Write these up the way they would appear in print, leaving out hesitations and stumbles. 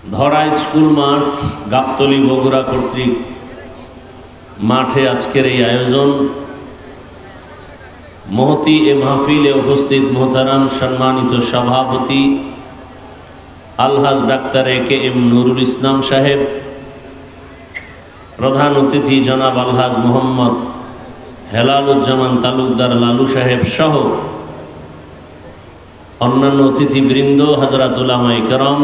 ধরাই স্কুল মাঠ গাবতলী বগুড়া কর্তৃক মাঠে আজকের এই আয়োজন। মহতি এ মাহফিলে উপস্থিত মোহতারাম সম্মানিত সভাপতি আলহাজ ডাক্তার এ.কে.এম. নুরুল ইসলাম সাহেব, প্রধান অতিথি জনাব আলহাজ মোহাম্মদ হেলালুজ্জামান তালুকদার লালু সাহেব সহ অন্যান্য অতিথিবৃন্দ, হযরত উলামায়ে কেরাম।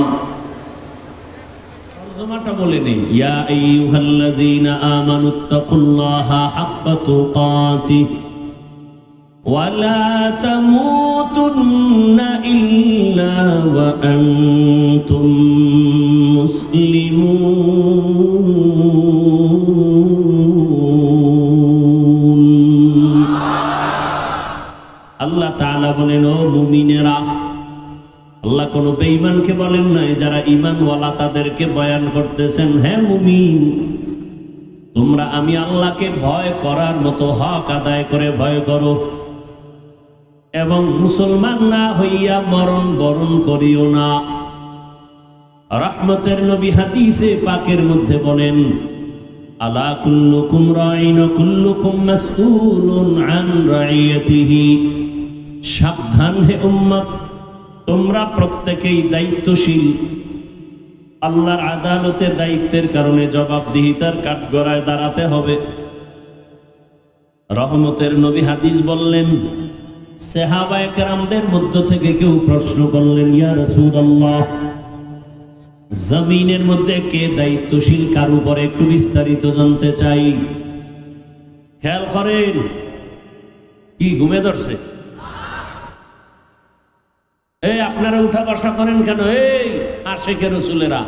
তরজমাটা বলে নেই, ইয়া আইয়ুহাল্লাযীনা আমানুত্তাকুল্লাহা হাক্কা তুকাতিহি ওয়ালা তামুতুন্না ইল্লা ওয়া আনতুম মুসলিমুন। আল্লাহ তাআলা বলেন, ও মুমিনেরা, আল্লাহ কোন বেঈমানকে বলেন নাই, যারা ঈমানওয়ালা তাদেরকে বয়ান করতেছেন, হ্যাঁ মুমিন, তোমরা আমি আল্লাহকে ভয় করার মতো হক আদায় করে ভয় করো এবং মুসলমান না হইয়া মরণ বরণ করিও না। রহমতের নবী হাদিসে পাকের মধ্যে বলেন, আলা কুল্লুকুম রাঈন ওয়া কুল্লুকুম মাসউলুন আন রাইয়াতিহি। সাবধান হে উম্মত, তোমরা প্রত্যেকেই দায়িত্বশীল। আল্লাহর আদালতে দায়িত্বের কারণে জবাবদিহিতার কাঠগড়ায় দাঁড়াতে হবে। রহমতের নবী হাদিস বললেন, সাহাবায়ে কেরামদের মধ্য থেকে কেউ প্রশ্ন করলেন, ইয়া রাসূলুল্লাহ, জমিনের মধ্যে কে দায়িত্বশীল, কার উপরে একটু বিস্তারিত জানতে চাই। খেয়াল করেন, কি ঘুমে ধরছে? এই আপনারা উঠা বসা করেন কেন? এই আশিকে রাসূলেরা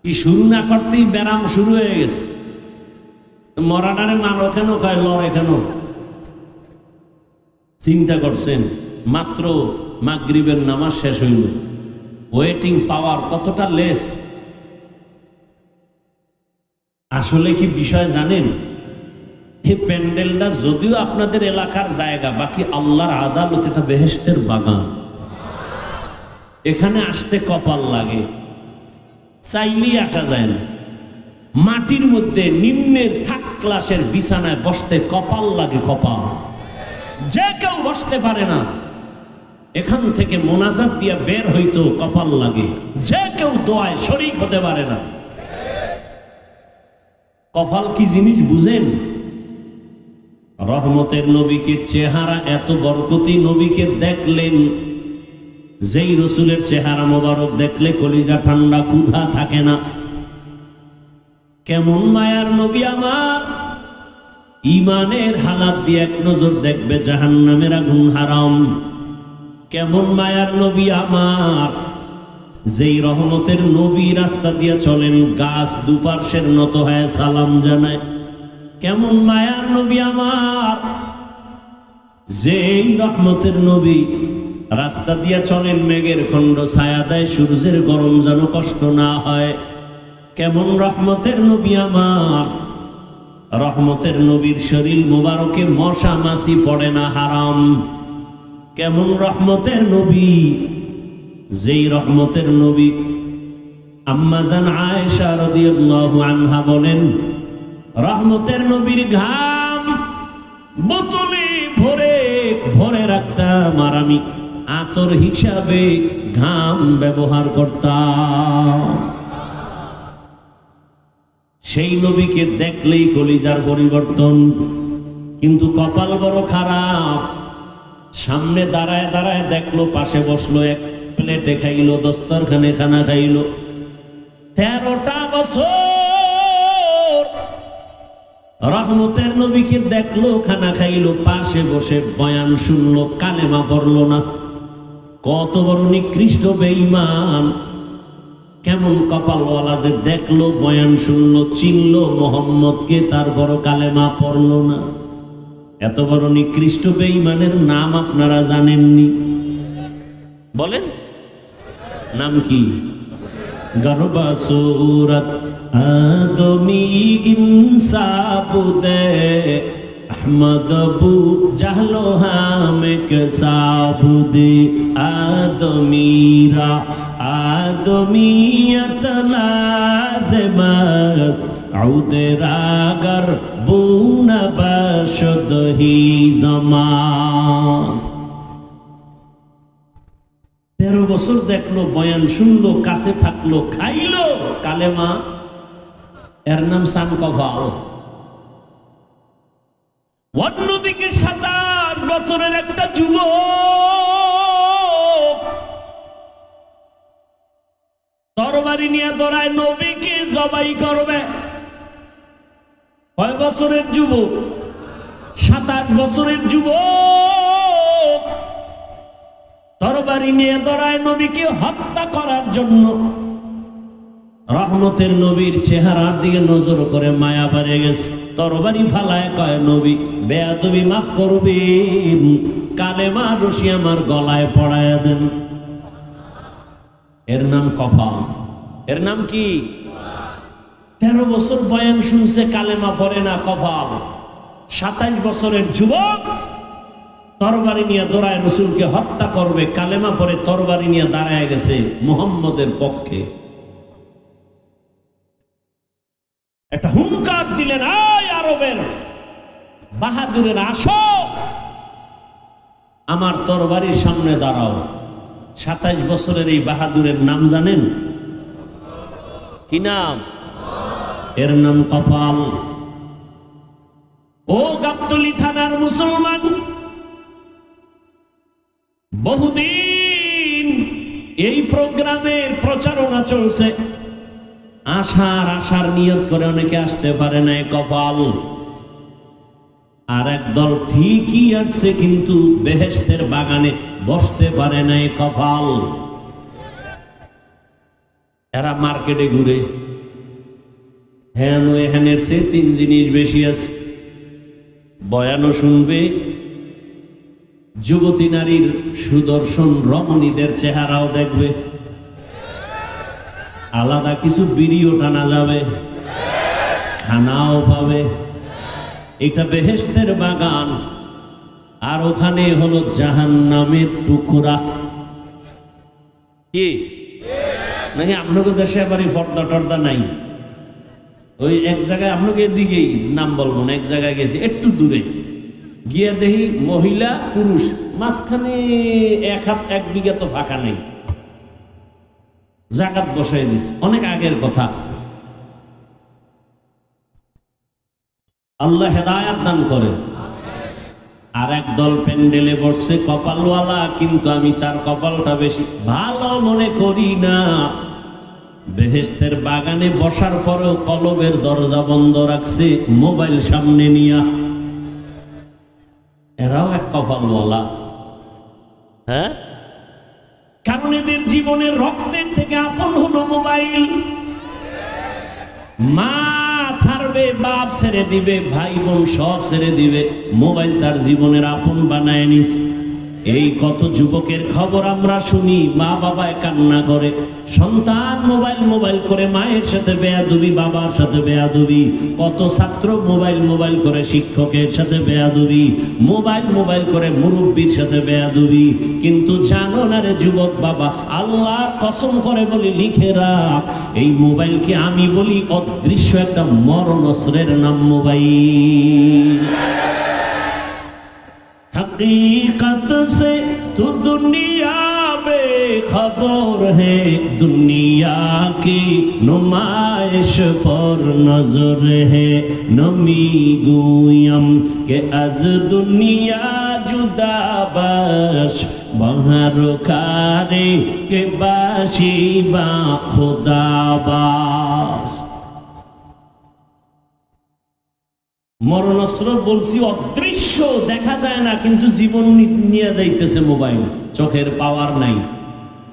কি শুরু না করতেই ব্যারাম শুরু হয়ে গেছে। মরানারে মানো কেন, কয় লড়ে কেন? চিন্তা করছেন, মাত্র মাগরিবের নামাজ শেষ হইল, ওয়েটিং পাওয়ার কতটা লেস। আসলে কি বিষয় জানেন? এই প্যান্ডেলটা যদিও আপনাদের এলাকার জায়গা, বাকি আল্লাহর আদালত, এটা বেহেশতের বাগান। এখানে আসতে কপাল লাগে, চাইলেই আসা যায় না। মাটির মধ্যে নিম্নের থার্ড ক্লাসের বিছানায় বসতে কপাল লাগে, কপাল। যে কেউ বসতে পারে না। এখান থেকে মোনাজাত দিয়া বের হইতো কপাল লাগে। যে কেউ দোয়ায় শরীক হতে পারে না। কপাল কি জিনিস বুঝেন? রহমতের নবীকে চেহারা এত বরকতি, নবীকে দেখলেন, যেই রসুলের চেহারা মোবারক দেখলে কলিজা ঠান্ডা, ক্ষুধা থাকে না। কেমন মায়ার নবী আমার! ইমানের হালাত দিয়ে এক নজর দেখবে জাহান্নামের আগুন হারাম। কেমন মায়ার নবী আমার! যেই রহমতের নবী রাস্তা দিয়ে চলেন, গাছ দুপার্শ্বের নত হয়ে সালাম জানায়। কেমন মায়ার নবী আমার! যেই রহমতের নবী রাস্তা দিয়ে চলেন, মেঘের খণ্ড ছায়া দেয়, সূর্যের গরম যেন কষ্ট না হয়। কেমন রহমতের নবী আমার! রহমতের নবীর শরীর মুবারকে মশা মাছি পড়ে না, হারাম। কেমন রহমতের নবী! যেই রহমতের নবী আম্মা জান আয়েশা রাদিয়াল্লাহু আনহা বলেন, রহমতের নবীর ঘাম বোতলে ভরে ভরে রাখতাম, আর আমি আতর হিসাবে ঘাম ব্যবহার করতাম। সেই নবীকে দেখলেই কলিজার পরিবর্তন। কিন্তু কপাল বড় খারাপ। সামনে দাঁড়ায় দাঁড়ায় দেখলো, পাশে বসলো, এক প্লেটে খাইলো, দস্তরখানে খানা খাইলো। 13টা বছর রহমতের নবীকে দেখলো, খানা খাইলো, পাশে বসে বয়ান শুনলো, কালেমা পড়লো না। কত বড় নিকৃষ্ট বেঈমান! কেমন কপালওয়ালা যে দেখলো, বয়ান শুনলো, চিনলো মোহাম্মদকে, তারপর কালেমা পড়লো না। এত বড় নিকৃষ্ট বেঈমানের নাম আপনারা জানেননি? বলেন, নাম কি? গরবা সুরত আদমি ইনসাবুদে अहमद अबू जहलो हम के साबुदे आदमीरा आद آدمیت لازم است عود اگر بو نباشد هیزم است 13 বছর দেখলো বয়ান শুনলো কাছে থাকলো খাইলো কালেমা এর নাম সান কফাল অন্যদিকে 27 বছরের একটা যুবক তরবারি নিয়ে দৌড়ায় নবীকে জবাই করবে কয় বছরের যুবক 27 বছরের যুবক তরবারি নিয়ে দৌড়ায় নবীকে হত্যা করার জন্য রহমতের নবীর চেহারার দিকে নজর করে মায়া বেড়ে গেছে তরবারি ফালায় কয় নবী বেয়াদবি মাফ করবেন কালেমা রশি আমার গলায় পড়ায়া দেন এর নাম কফাল এর নাম কি 13 বছর বয়ান শুনছে কালেমা পড়ে না কফাল 27 বছরের যুবক তরবারি নিয়ে দৌড়ায় রসুলকে হত্যা করবে কালেমা পরে তরবারি নিয়ে দাঁড়ায় গেছে মুহাম্মদের পক্ষে একটা হুঙ্কার দিলেন আয় আরবের বাহাদুরের আসো আমার তরবারির সামনে দাঁড়াও 27 বছরের এই বাহাদুরের নাম জানেন কি নাম এর নাম কফাল ও গাবতলী থানার মুসলমান বহুদিন এই প্রোগ্রামের প্রচারণা চলছে আশার নিয়ত করে অনেকে আসতে পারে না কপাল আর একদল ঠিকই আসছে কিন্তু বেহেশতের বাগানে বসতে পারে না কপাল এরা মার্কেটে ঘুরে হ্যাঁ এখানের সে 3 জিনিস বেশি আছে বয়ানও শুনবে যুবতী নারীর সুদর্শন রমণীদের চেহারাও দেখবে আলাদা কিছু বিড়িও টানা যাবে খানাও পাবে এটা বেহেশতের বাগান আর ওখানে হলো জাহান্নামের টুকরা কি নাকি আপনাকে দেশে এবারে পর্দা টর্দা নাই ওই এক জায়গায় আপনাকে এদিকেই নাম বলবো না এক জায়গায় গেছি একটু দূরে গিয়ে দেখি মহিলা পুরুষ মাঝখানে 1 বিঘা তো ফাঁকা নেই জাকাত বসাই দিস অনেক আগের কথা আল্লাহ হেদায়াত দান করেন আর একদল প্যান্ডেলে বসছে কপালওয়ালা কিন্তু আমি তার কপালটা বেশি ভালো মনে করি না বেহেশতের বাগানে বসার পরেও কলবের দরজা বন্ধ রাখছে মোবাইল সামনে নিয়া এরাও এক কপালওয়ালা হ্যাঁ কারণ এদের জীবনের রক্তের থেকে আপন হলো মোবাইল মা ছাড়বে বাপ ছেড়ে দিবে ভাই বোন সব ছেড়ে দিবে মোবাইল তার জীবনের আপন বানায় নিছে এই কত যুবকের খবর আমরা শুনি মা বাবায় কান্না করে সন্তান মোবাইল করে মায়ের সাথে বেয়াদবি বাবার সাথে বেয়াদবি কত ছাত্র মোবাইল করে শিক্ষকের সাথে বেয়াদবি মোবাইল করে মুরব্বির সাথে বেয়াদবি কিন্তু জানো না রে যুবক বাবা আল্লাহর কসম করে বলি লিখে রাখ এই মোবাইলকে আমি বলি অদৃশ্য একটা মরণস্ত্রের নাম মোবাইল हकीकत से तू दुनिया बेखबर है दुनिया की नुमाइश पर नजर है नमी गुयम के अज दुनिया जुदा बाश बहर कारे के बाशी बा खुदा बाश মরণস্ত্র বলছি অদৃশ্য দেখা যায় না কিন্তু জীবন নিয়ে যাইতেছে মোবাইল চোখের পাওয়ার নাই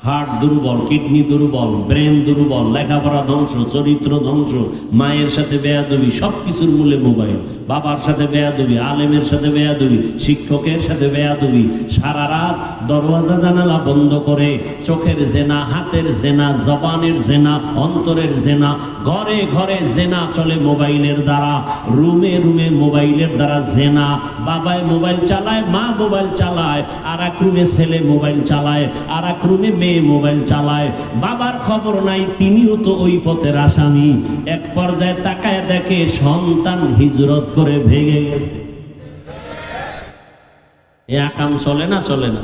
হার্ট দুর্বল কিডনি দুর্বল ব্রেন দুর্বল লেখাপড়া ধ্বংস চরিত্র ধ্বংস মায়ের সাথে বেয়াদবি সবকিছুর মূলে মোবাইল বাবার সাথে বেয়াদবি আলেমের সাথে বেয়াদবি শিক্ষকের সাথে বেয়াদবি সারা রাত দরওয়াজা জানালা বন্ধ করে চোখের জেনা হাতের জেনা জবানের জেনা অন্তরের জেনা ঘরে ঘরে জেনা চলে মোবাইলের দ্বারা রুমে রুমে মোবাইলের দ্বারা জেনা বাবায় মোবাইল চালায় মা মোবাইল চালায় আর এক রুমে ছেলে মোবাইল চালায় আর এক রুমে মেয়ে মেয়ে মোবাইল চালায়, বাবার খবর নাই, তিনিও তো ওই পথের আসামি। এক পর্যায়ে তাকায় দেখে সন্তান হিজরত করে ভেগে গেছে। এ আকাম চলে না? চলে না?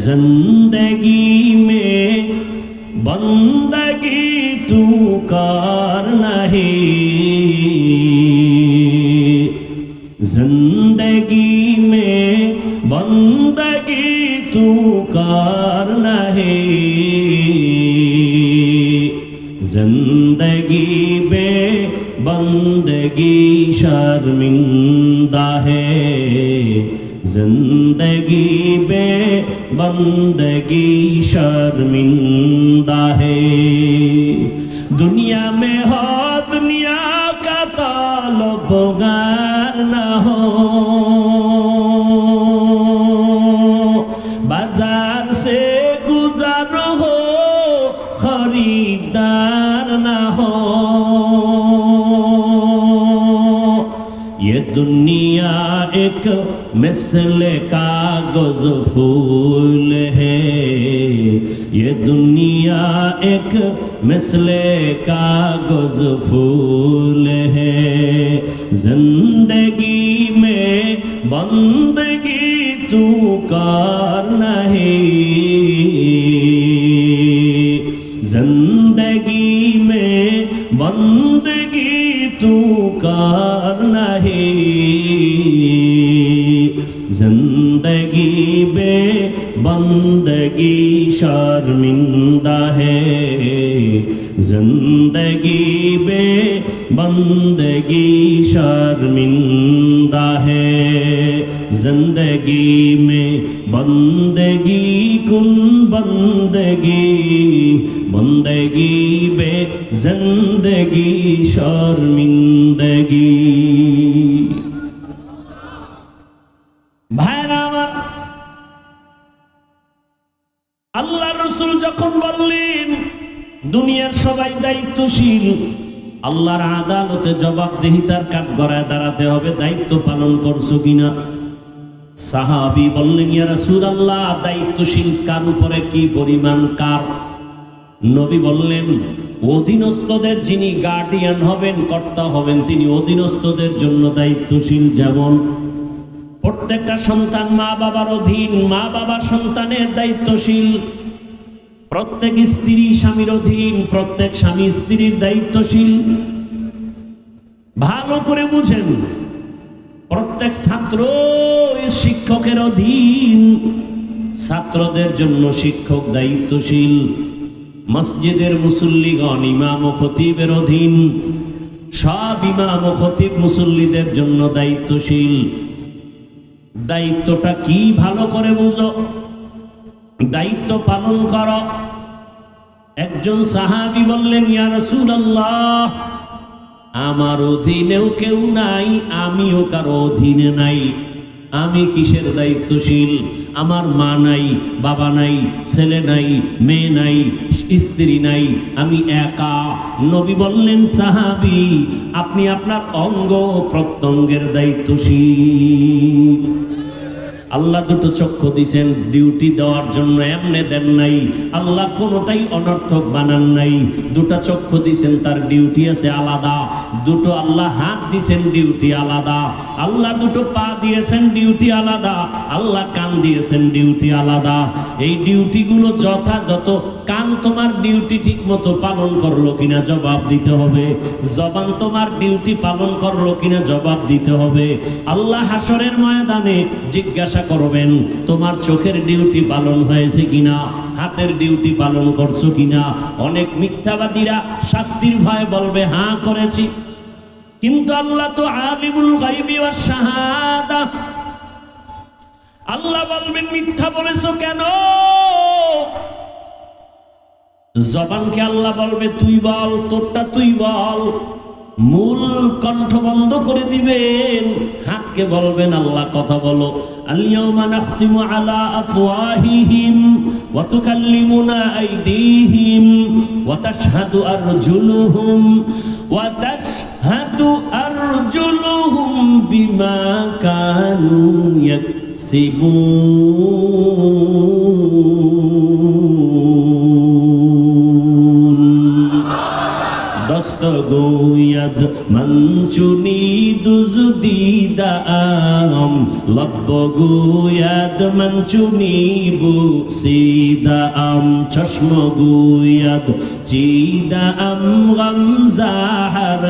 জিন্দগি মে বন্দগি তু কার নাহি, जिंदगी में बंदगी तू कर नहीं, जिंदगी में बंदगी शर्मिंदा है, जिंदगी में बंदगी शर्मिंदा है। दुनिया में हो दुनिया का ताल्लुक़ ना हो, बाजार से गुजर हो खरीदार ना हो। ये दुनिया एक मिसल कागज फूल है, ये दुनिया एक मिसल कागज फूल है, जिंदगी में बंदगी तू कर नहीं, जिंदगी में बंदगी तू कर नहीं, जिंदगी में बंदगी शर्मिंदा है, जिंदगी में बंदगी शर्मिंदा है, जिंदगी में बंदगी कुन बंदगी, बंदगी बे जिंदगी शर्मिंदगी। ভাইরা আমার, আল্লাহ রসুল যখন বললেন দুনিয়ার সবাই দায়িত্বশীল, আল্লাহর আদালতে জবাবদিহিতার কাঠগড়ায় দাঁড়াতে হবে, দায়িত্ব পালন করছো কিনা? সাহাবী বললেন, ইয়া রাসূলুল্লাহ, দায়িত্বশীল কার উপরে কি পরিমাণ কার? নবী বললেন, অধীনস্থদের যিনি গার্ডিয়ান হবেন, কর্তা হবেন, তিনি অধীনস্থদের জন্য দায়িত্বশীল। যেমন প্রত্যেকটা সন্তান মা বাবার অধীন, মা বাবা সন্তানের দায়িত্বশীল। প্রত্যেক স্ত্রী স্বামীর অধীন, প্রত্যেক স্বামী স্ত্রীর দায়িত্বশীল। ভালো করে বুঝেন, প্রত্যেক ছাত্র শিক্ষকের অধীন, ছাত্রদের জন্য শিক্ষক দায়িত্বশীল। মসজিদের মুসল্লিগণ ইমাম ও খতিবের অধীন, সব ইমাম ও খতিব মুসল্লিদের জন্য দায়িত্বশীল। দায়িত্বটা কি ভালো করে বুঝো, দায়িত্ব পালন করো। একজন সাহাবী বললেন, ইয়া রাসূলুল্লাহ, আমার অধীনেও কেউ নাই, আমিও কারো অধীনে নাই, আমি কিসের দায়িত্বশীল? আমার মা নাই, বাবা নাই, ছেলে নাই, মেয়ে নাই, স্ত্রী নাই, আমি একা। নবী বললেন, সাহাবী, আপনি আপনার অঙ্গ প্রত্যঙ্গের দায়িত্বশীল। আল্লাহ দুটো চক্ষু দিয়েছেন ডিউটি দেওয়ার জন্য, এমনি দেন নাই। আল্লাহ কোনোটাই অনর্থক বানান নাই। দুটো চক্ষু দিয়েছেন, তার ডিউটি আছে আলাদা। দুটো আল্লাহ হাত দিয়েছেন, ডিউটি আলাদা। আল্লাহ দুটো পা দিয়েছেন, ডিউটি আলাদা। আল্লাহ কান দিয়েছেন, ডিউটি আলাদা। এই ডিউটিগুলো যথাযথ। কান তোমার ডিউটি ঠিক মতো পালন করলো কিনা জবাব দিতে হবে। জবান তোমার ডিউটি পালন করলো কিনা জবাব দিতে হবে। আল্লাহ হাসরের ময়দানে জিজ্ঞাসা করবেন, তোমার চোখের ডিউটি পালন হয়েছে কিনা, হাতের ডিউটি পালন করছো কিনা। অনেক মিথ্যাবাদীরা শাস্তির ভয়ে বলবে, হ্যাঁ করেছি। কিন্তু আল্লাহ তো আলিমুল গায়বি ওয়াস শাহাদা। আল্লাহ বলবেন, মিথ্যা বলেছো কেন? জবানকে আল্লাহ বলবে, তুই বল, তোরটা তুই বল। মূল কণ্ঠ বন্ধ করে দিবেন। হাতকে বলবেন, আল্লাহ কথা বলো। আল-ইয়াওমা নাখতিমু আলা আফওয়াহিহিম ওয়া তুকাল্লিমুনা আইদিহিম ওয়া তাশহাদু আরজুলুহুম বিমা কানু ইয়াকসিবুন। রাস্তগোয়াদ মঞ্চুনি দুজদিদাম লব্বগোয়াদ মঞ্চুনি বুসিদাম চশমগোয়াদ চিদাম গমজাহারাম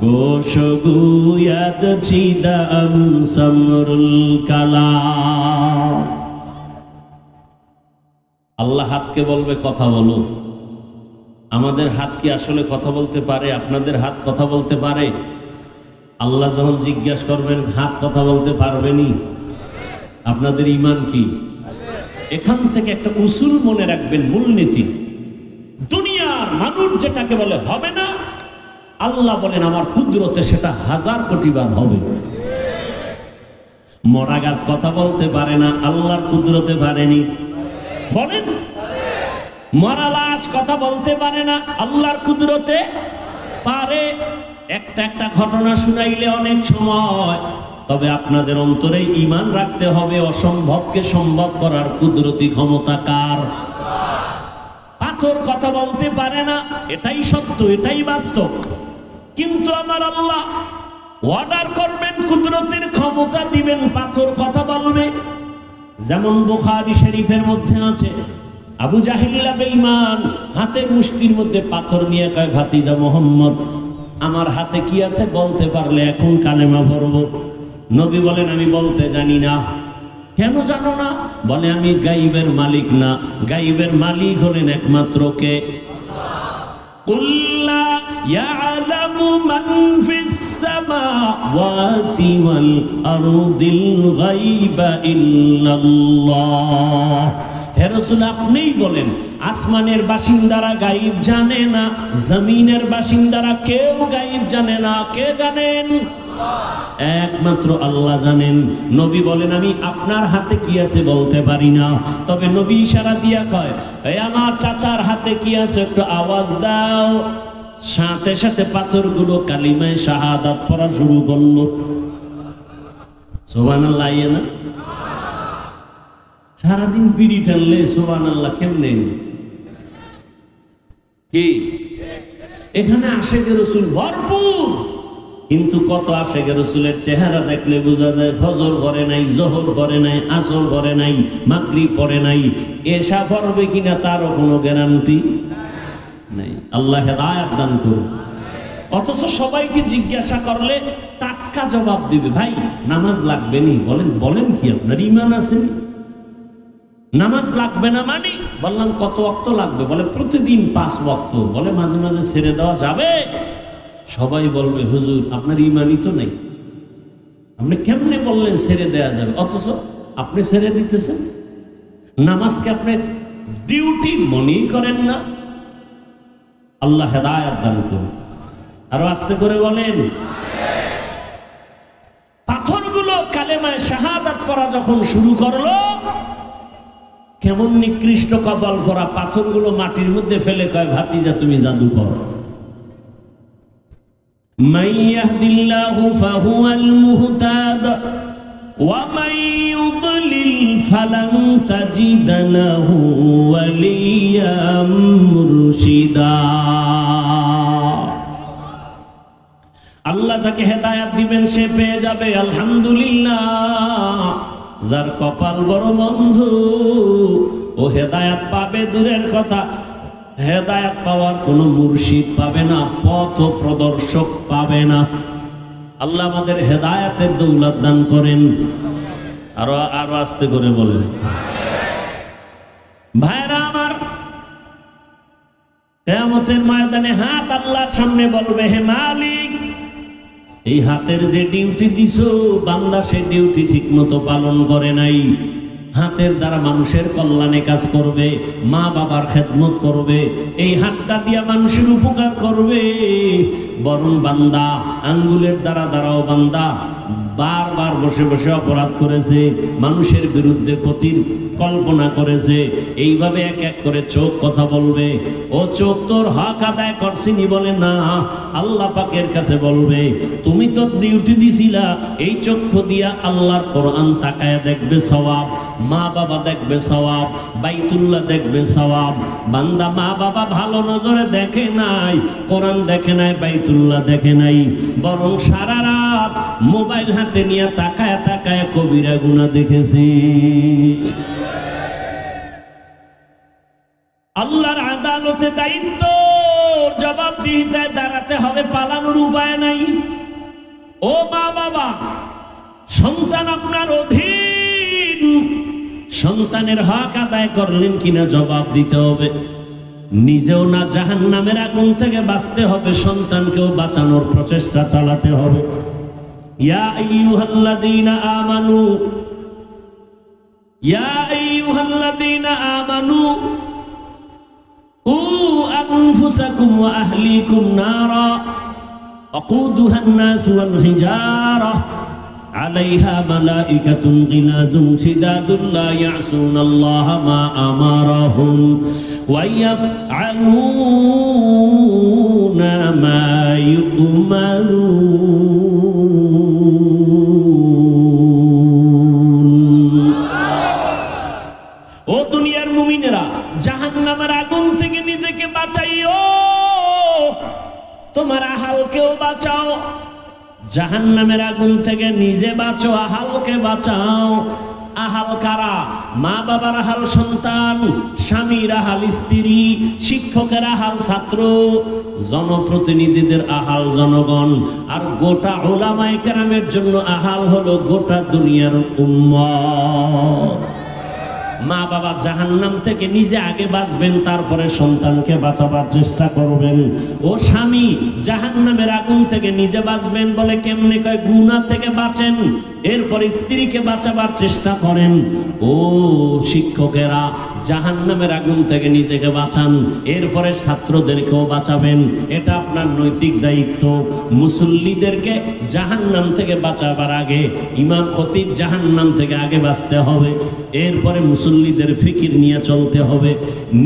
গোশগোয়াদ চিদাম সমরুল কালাম। আল্লাহ হাতকে বলবে কথা বলো। আমাদের হাত কি আসলে কথা বলতে পারে? আপনাদের হাত কথা বলতে পারে? আল্লাহ যখন জিজ্ঞাসা করবেন হাত কথা বলতে পারবেনি? আপনাদের ঈমান কি? এখান থেকে একটা উসুল মনে রাখবেন, মূলনীতি। দুনিয়ার মানুষ যেটাকে বলে হবে না, আল্লাহ বলেন আমার কুদরতে সেটা 1000 কোটি বার হবে। মরা গাছ কথা বলতে পারে না, আল্লাহর কুদরতে পারেনি। বলেন, মরা লাশ কথা বলতে পারে না, আল্লাহর কুদরতে পারে। একটা একটা ঘটনা শুনাইলে অনেক সময়, তবে আপনাদের অন্তরে ঈমান রাখতে হবে অসম্ভবকে সম্ভব করার কুদরতি ক্ষমতা কার? পাথর কথা বলতে পারে না, এটাই সত্য, এটাই বাস্তব। কিন্তু আমার আল্লাহ অর্ডার করবেন, কুদরতের ক্ষমতা দিবেন, পাথর কথা বলবে। যেমন বুখারী শরীফের মধ্যে আছে, আবু জাহিল্লা বেঈমান হাতের মুষ্টির মধ্যে পাথর নিয়ে কয়, ভাতিজা মোহাম্মদ আমার হাতে কি আছে বলতে পারলে এখন কালেমা পড়ব। নবী বলেন আমি বলতে জানি না। কেন জানো না? বলে আমি গাইবের মালিক না, গাইবের মালিক হলেন একমাত্র কে? কুল্লা ইয়ালামু মান ফিস সামাওয়াতি ওয়াল আরদিল গায়বা ইল্লাল্লাহ। হে রাসূল আপনিই বলেন, আসমানের বাসিন্দারা গায়েব জানে না, জমিনের বাসিন্দারা কেউ গায়েব জানে না। কে জানেন? একমাত্র আল্লাহ জানেন। নবী বলেন আমি আপনার হাতে কি আছে বলতে পারি না, তবে নবী ইশারা দিয়া কয়, এই আমার চাচার হাতে কি আছে একটু আওয়াজ দাও। সাথে সাথে পাথরগুলো কালিমায়ে শাহাদাত পড়া শুরু করলো। সুবহানাল্লাহ। না সারাদিন বিড়ি টানলে সুবহানাল্লাহ কেমনে কি? এখানে আশেকে রাসূল ভরপুর, কিন্তু কত আশেকে রাসূলের চেহারা দেখলে বোঝা যায় ফজর পড়ে নাই, জোহর পড়ে নাই, আসর পড়ে নাই, মাগরিব পড়ে নাই, এশা পড়বে কিনা তারও কোনো গ্যারান্টি নাই। আল্লাহ হেদায়েত দান করুন। অথচ সবাইকে জিজ্ঞাসা করলে টাক্কা জবাব দিবে, ভাই নামাজ লাগবে নি? বলেন কি আপনার ঈমান আছে? নামাজ লাগবে না মানে? বললাম কত ওয়াক্ত লাগবে? বলে প্রতিদিন 5 ওয়াক্ত। বলে মাঝে মাঝে ছেড়ে দেওয়া যাবে? সবাই বলবে হুজুর আপনার ঈমানই তো নেই, আপনি কেমনে বললেন ছেড়ে দেওয়া যাবে, অথচ আপনি ছেড়ে দিতেছেন। নামাজকে আপনি ডিউটি মনেই করেন না। আল্লাহ হেদায়েত দান করুন। আরো আস্তে করে বলেন। পাথরগুলো কালেমায়ে শাহাদাত পড়া যখন শুরু করলো, কেমন নিকৃষ্ট কপাল পরা পাথরগুলো মাটির মধ্যে ফেলে কয়, ভাতিজা তুমি জাদু করো। মান ইয়াহদিল্লাহু ফাহুয়াল মুহতাদ ওয়া মান ইউদ্লিল ফালান তাজিদ লাহু ওয়ালিয়াম মুরশিদা। আল্লাহ যাকে হেদায়েত দিবেন সে পেয়ে যাবে আলহামদুলিল্লাহ। যার কপাল বড় মন্দ ও হেদায়েত পাবে দূরের কথা, হেদায়েত পাওয়ার কোনো মুর্শিদ পাবে না, পথ প্রদর্শক পাবে না। আল্লাহ আমাদের হেদায়েতের দৌলত দান করেন। আরো আস্তে করে বলেন। ভাইরা আমার, কিয়ামতের ময়দানে হাত আল্লাহর সামনে বলবে, হে মালিক এই হাতের যে ডিউটি দিছো বান্দা সে ডিউটি ঠিক মতো পালন করে নাই। হাতের দ্বারা মানুষের কল্যাণে কাজ করবে, মা বাবার খেদমত করবে, এই হাতটা দিয়া মানুষের উপকার করবে। বরং বান্দা আঙ্গুলের দ্বারাও বান্দা বারবার আর বসে বসে অপরাধ করেছে, মানুষের বিরুদ্ধে ক্ষতির কল্পনা করেছে। এইভাবে এক এক করে চোখ কথা বলবে, ও চোখ তোর হক আদায় করছিনি বলে না, আল্লাহ পাকের কাছে বলবে তুমি তো ডিউটি দিছিলা, এই চক্ষু দিয়া আল্লাহর কোরআন তাকায়া দেখবে সওয়াব, মা বাবা দেখবে সওয়াব, বাইতুল্লাহ দেখবে সওয়াব। বান্দা মা বাবা ভালো নজরে দেখে নাই, কোরআন দেখে নাই, বাইতুল্লাহ দেখে নাই, বরং সারা রাত মোবাইল হাতে নিয়ে তাকায় তাকায় কবিরা গুনাহ দেখেছি। আল্লাহর আদালতে দায়িত্ব জবাবদিহিতায় দাঁড়াতে হবে, পালানোর উপায় নাই। ও মা বাবা, সন্তান আপনার অধীন, সন্তানের হক আদায় করলেন কিনা জবাব দিতে হবে। নিজেও না জাহান্নামের আগুন থেকে বাঁচতে হবে, সন্তানকেও বাঁচানোর প্রচেষ্টা চালাতে হবে। ইয়া আইয়ুহাল্লাযীনা আমানু, ইয়া আইয়ুহাল্লাযীনা আমানু কু আনফুসাকুম ওয়া আহলিকুম নারা ওয়াকুদুহান নাস ওয়াল হিজারা আলাইহা মালাইকাতুন গিলাযুন শিদাদুন লা ইয়াসুনাল্লাহা মা আমারাহুম ওয়া ইয়াফআলুনা মা ইউমারুন। ও দুনিয়ার মুমিনেরা, জাহান্নামের আগুন থেকে নিজেকে বাঁচাইও, তোমার আহালকেও বাঁচাও। জাহান্নামের আগুন থেকে নিজে বাঁচো, আহালকে বাঁচাও। আহাল কারা? মা বাবার আহাল সন্তান, স্বামীর আহাল স্ত্রী, শিক্ষকের আহাল ছাত্র, জনপ্রতিনিধিদের আহাল জনগণ, আর গোটা উলামায়ে কেরামের জন্য আহাল হলো গোটা দুনিয়ার উম্মত। মা বাবা জাহান্নাম থেকে নিজে আগে বাঁচবেন, তারপরে সন্তানকে বাঁচাবার চেষ্টা করবেন। ও স্বামী, জাহান্নামের আগুন থেকে নিজে বাঁচবেন বলে কেমনে কয়? গুনাহ থেকে বাঁচেন, এরপরে স্ত্রীকে বাঁচাবার চেষ্টা করেন। ও শিক্ষকেরা, জাহান্নামের আগুন থেকে নিজেকে বাঁচান, এরপরে ছাত্রদেরকেও বাঁচাবেন, এটা আপনার নৈতিক দায়িত্ব। মুসল্লিদেরকে জাহান্নাম থেকে বাঁচাবার আগে ইমাম খতিব জাহান্নাম থেকে আগে বাঁচতে হবে, এরপরে মুসল্লিদের ফিকির নিয়ে চলতে হবে।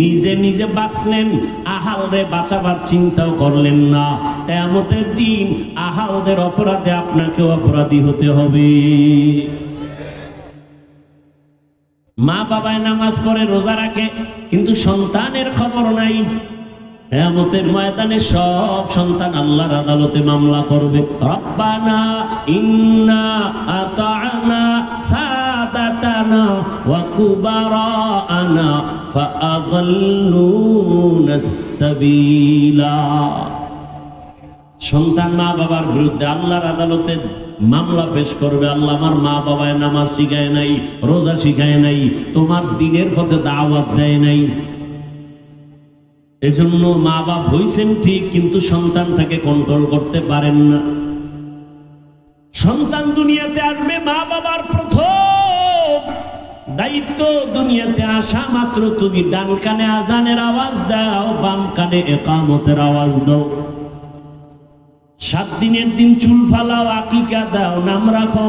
নিজে নিজে বাঁচলেন, আহালরে বাঁচাবার চিন্তাও করলেন না, কিয়ামতের দিন আহালদের অপরাধে আপনাকেও অপরাধী হতে হবে। মা বাবায় নামাজ পড়ে, রোজা রাখে, কিন্তু সন্তানের খবর নাই। কিয়ামতের ময়দানে সব সন্তান আল্লাহর আদালতে মামলা করবে। রব্বানা ইন্না আতা'না সাদাতানা ওয়া কুবারানা ফাআদাল্লুনাস সাবিলা। সন্তান মা বাবার বিরুদ্ধে আল্লাহর আদালতে মামলা পেশ করবে। আল্লাহ, আমার মা বাবায় নামাজ শিখায় নাই, রোজা শিখায় নাই, তোমার দিনের পথে দাওয়াত দেয় নাই, এজন্য মা বাপ হইছেন ঠিক, কিন্তু সন্তানটাকে কন্ট্রোল করতে পারেন না। সন্তান দুনিয়াতে আসবে, মা বাবার প্রথম দায়িত্ব দুনিয়াতে আসা মাত্র তুমি ডান কানে আজানের আওয়াজ দাও, বাম কানে ইকামতের আওয়াজ দাও। 7 দিনের দিন চুল ফালাও, আকিকা দাও, নাম রাখো,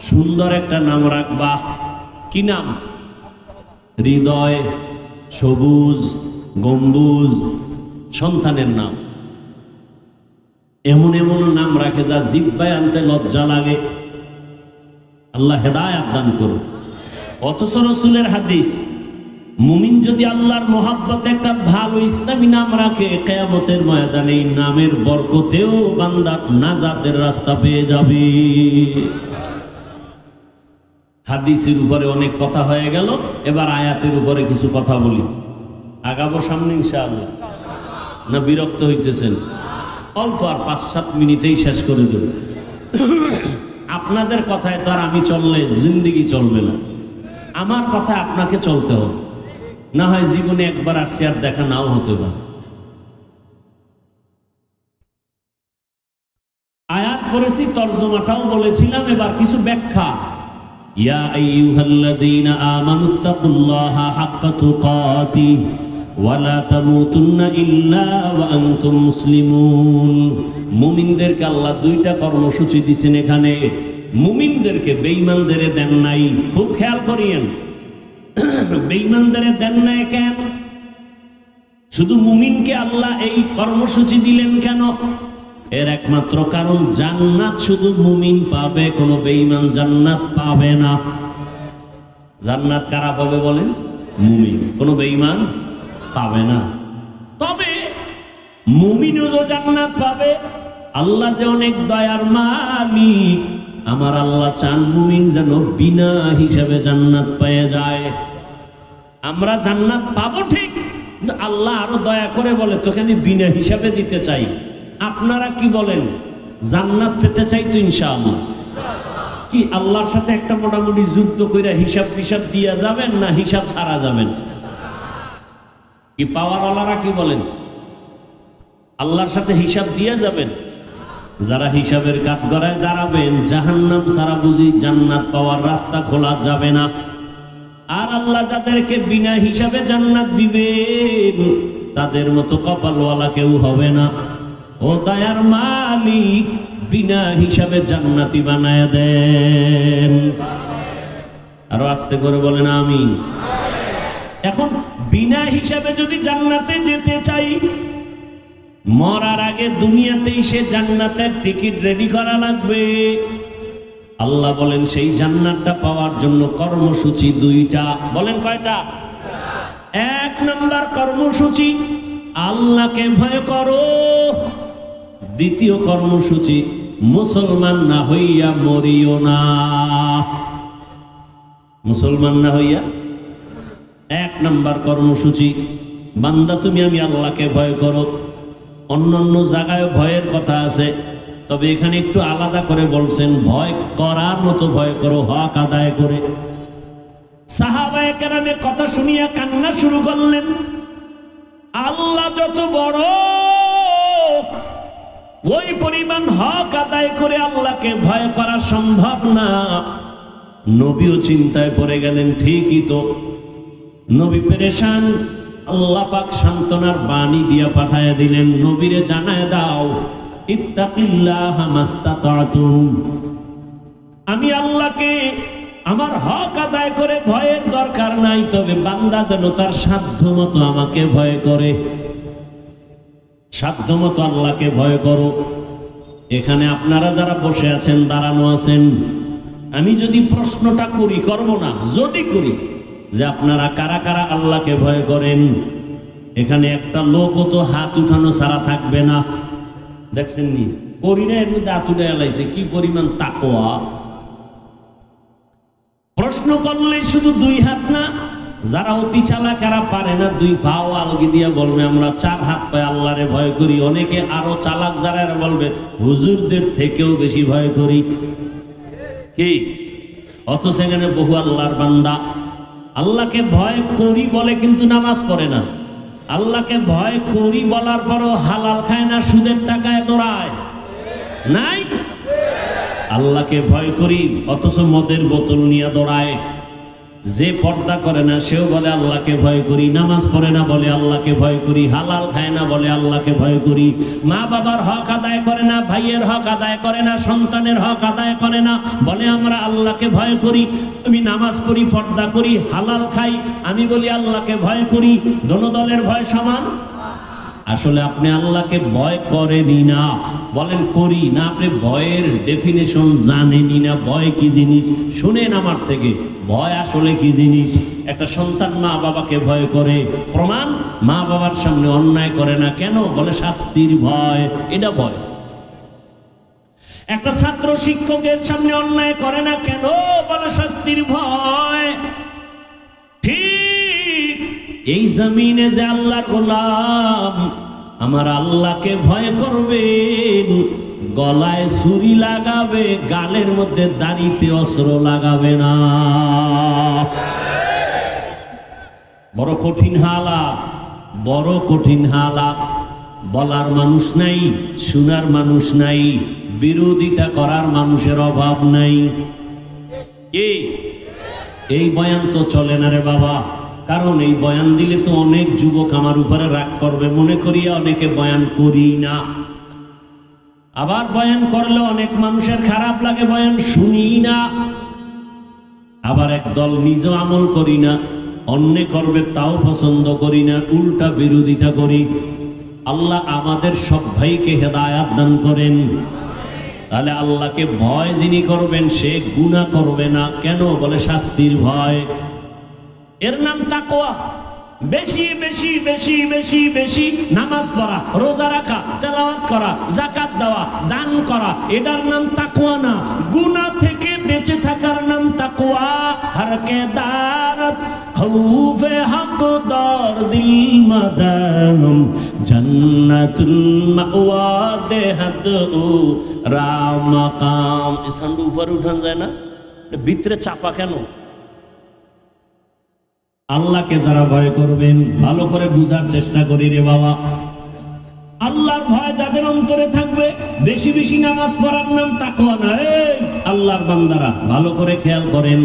সুন্দর একটা নাম রাখবা। কি নাম? হৃদয়, সবুজ, গম্বুজ, সন্তানের নাম। এমন এমন নাম রাখে যা জিহ্বায় আনতে লজ্জা লাগে। আল্লাহ হেদায়েত দান করুন। অথচ রাসূলের হাদিস, মুমিন যদি আল্লাহর মোহাব্বতে একটা ভালো ইসলামী নাম রাখে, কিয়ামতের ময়দানে এই নামের বরকতেও বান্দা নাজাতের রাস্তা পেয়ে যাবে। হাদিসের উপরে অনেক কথা হয়ে গেল, এবার আয়াতের উপরে কিছু কথা বলি। আগাবো সামনে ইনশাআল্লাহ? না বিরক্ত হইতেছেন? অল্প আর 5-7 মিনিটেই শেষ করে দেব। আপনাদের কথায় তো আর আমি চললে জিন্দেগি চলবে না, আমার কথা আপনাকে চলতে হবে। না হয় জীবনে একবার আসছে, আর দেখা নাও হতে পারে। আয়াত পড়েছি, তরজমাটাও বলেছিলাম, এবার কিছু ব্যাখ্যা। ইয়া আইয়ুহাল্লাযীনা আমানুত্তাকুল্লাহা হাক্কা তুকাতিহি ওয়া লা তামুতুন্না ইল্লা ওয়া আনতুম মুসলিমুন। মুমিনদেরকে আল্লাহ 2টা কর্মসূচি দিয়েছেন এখানে। মুমিনদেরকে বেঈমানদের দেন নাই। খুব খেয়াল করিয়েন, বেঈমানদের দেন নাই কেন? শুধু মুমিনকে আল্লাহ এই কর্মসূচি দিলেন কেন? এর একমাত্র কারণ জান্নাত শুধু মুমিন পাবে, কোনো বেঈমান জান্নাত পাবে না। জান্নাত কারা পাবে বলেন? মুমিন, কোনো বেঈমান পাবে না। তবে মুমিনও যে জান্নাত পাবে, আল্লাহ যে অনেক দয়ার মালিক, আমার আল্লাহ চান মুমিন যেন বিনা হিসাবে জান্নাত পেয়ে যায়। আমরা জান্নাত পাবো ঠিক, কিন্তু আল্লাহ আরো দয়া করে বলে তোকে আমি বিনা হিসাবে দিতে চাই। আপনারা কি বলেন? জান্নাত পেতে চাই তো ইনশাআল্লাহ। কি আল্লাহর সাথে একটা মোটামুটি যুদ্ধ কইরা হিসাব টিসাব দিয়া যাবেন, না হিসাব ছাড়া যাবেন? কি পাওয়ারওয়ালারা কি বলেন? আল্লাহর সাথে হিসাব দিয়া যাবেন? যারা হিসাবের কাঠগড়ায় দাঁড়াবেন, জাহান্নাম ছাড়া বুঝি জান্নাত পাওয়ার রাস্তা খোলা যাবে না। আর আল্লাহ যাদেরকে বিনা হিসাবে জান্নাত দিবেন, তাদের মতো কপালওয়ালা কেউ হবে না। ও দয়ার মালিক, বিনা হিসাবে জান্নাতি বানায় দেন। আরো আস্তে করে বলেন আমিন। এখন বিনা হিসাবে যদি জান্নাতে যেতে চাই, মরার আগে দুনিয়াতেই সে জান্নাতের টিকিট রেডি করা লাগবে। আল্লাহ বলেন সেই জান্নাতটা পাওয়ার জন্য কর্মসূচি দুইটা। বলেন কয়টা? এক নাম্বার কর্মসূচি আল্লাহকে ভয় করো। দ্বিতীয় কর্মসূচি মুসলমান না হইয়া মরিও না। মুসলমান না হইয়া এক নাম্বার কর্মসূচি, বান্দা তুমি আমি আল্লাহকে ভয় করো। অন্যান্য জায়গায় ভয়ের কথা আছে, তবে এখানে একটু আলাদা করে বলছেন, ভয় করার মতো ভয় করো, হক আদায় করে। সাহাবায়ে কেরামের কথা শুনিয়া কান্না শুরু করলেন। আল্লাহ যত বড়, ওই পরিমাণ হক আদায় করে আল্লাহকে ভয় করা সম্ভব না। নবীও চিন্তায় পড়ে গেলেন, ঠিকই তো। নবী পেরেশান। আল্লাহ পাক সান্ত্বনার বাণী দিয়া পাঠায় দিলেন, নবীরে জানায় দাও, ইত্তাকিল্লাহা মাস্তাতাতুম, আমি আল্লাহকে আমার হক আদায় করে ভয়ের দরকার নাই, তবে বান্দা যেন তার সাধ্য মতো আমাকে ভয় করে। সাধ্য মতো আল্লাহকে ভয় করো। এখানে আপনারা যারা বসে আছেন, দাঁড়ানো আছেন, আমি যদি প্রশ্নটা করি, করব না, যদি করি যে আপনারা কারা কারা আল্লাহকে ভয় করেন, এখানে একটা লোকও তো হাত উঠানো ছাড়া থাকবে না। দেখছেন নি? করি না, এর মধ্যে হাত উঠে এলাইছে, কি পরিমাণ তাকওয়া। প্রশ্ন করলে শুধু দুই হাত না, যারা অতি চালাকেরা পারে না, দুই পাও আলগি দিয়ে বলবে আমরা 4 হাত পায়ে আল্লাহরে ভয় করি। অনেকে আরো চালাক যারা বলবে হুজুরদের থেকেও বেশি ভয় করি। কি? অথচ এখানে বহু আল্লাহর বান্দা আল্লাহকে ভয় করি বলে কিন্তু নামাজ পড়ে না। আল্লাহকে ভয় করি বলার পরও হালাল খায় না, সুদের টাকায় দৌড়ায়। নাই? আল্লাহকে ভয় করি অথচ মদের বোতল নিয়ে দৌড়ায়। যে পর্দা করে না সেও বলে আল্লাহকে ভয় করি, নামাজ পড়ে না বলে আল্লাহকে ভয় করি, হালাল খায় না বলে আল্লাহকে ভয় করি, মা বাবার হক আদায় করে না, ভাইয়ের হক আদায় করে না, সন্তানের হক আদায় করে না বলে আমরা আল্লাহকে ভয় করি। আমি নামাজ পড়ি, পর্দা করি, হালাল খাই, আমি বলি আল্লাহকে ভয় করি। দোনো দলের ভয় সমান? আসলে আপনি আল্লাহকে ভয় করেনি না, বলেন করি না। আপনি ভয়ের ডেফিনেশন জানেনই না। ভয় কি জিনিস শুনেন আমার থেকে। ভয় আসলে কি জিনিস? একটা সন্তান মা বাবাকে ভয় করে, প্রমাণ মা বাবার সামনে অন্যায় করে না। কেন? বলে শাস্তির ভয়, এটা ভয়। একটা ছাত্র শিক্ষকের সামনে অন্যায় করে না, কেন? বলে শাস্তির ভয়। ঠিক এই জমিনে যে আল্লাহর গোলাম, আমার আল্লাহকে ভয় করবেন, গলায় ছুরি লাগাবে, গালের মধ্যে দাড়িতে অস্ত্র লাগাবে না। বড় কঠিন হালাত, বড় কঠিন হালাত। বলার মানুষ নাই, শোনার মানুষ নাই, বিরোধিতা করার মানুষের অভাব নাই। এই বয়ান তো চলে না রে বাবা, কারণ এই বয়ান দিলে তো অনেক যুবক আমার উপরে রাগ করবে, মনে করিয়া অনেকে বয়ান করি না। আবার বয়ান করলে অনেক মানুষের খারাপ লাগে, বয়ান শুনি না। আবার একদল নিজেও আমল করি না, অন্য করবে তাও পছন্দ করি না, উল্টা বিরোধিতা করি। আল্লাহ আমাদের সব ভাইকে হেদায়াত দান করেন। তাহলে আল্লাহকে ভয় যিনি করবেন সে গুনাহ করবে না। কেন? বলে শাস্তির ভয়। এর নাম তাকওয়া। বেশি বেশি বেশি বেশি বেশি নামাজ পড়া, রোজা রাখা, তেলাওয়াত করা, যাকাত দেওয়া, দান করা, এটার নাম তাকওয়া না। গুনাহ থেকে বেঁচে থাকার নাম তাকওয়া। হর কে দারত খৌফে হক দর দিল মাদাম জান্নাতুল মাওয়া দেহাত ও রামাকাম। এই সাউন্ড উপরে উঠান যায় না, ভিতরে চাপা কেন? আল্লাহকে যারা ভয় করবেন, ভালো করে বুঝার চেষ্টা করি রে বাবা। আল্লাহর ভয় যাদের অন্তরে থাকবে, বেশি বেশি নামাজ পড়ার নাম তাকওয়া না। এই আল্লাহর বান্দারা ভালো করে খেয়াল করেন,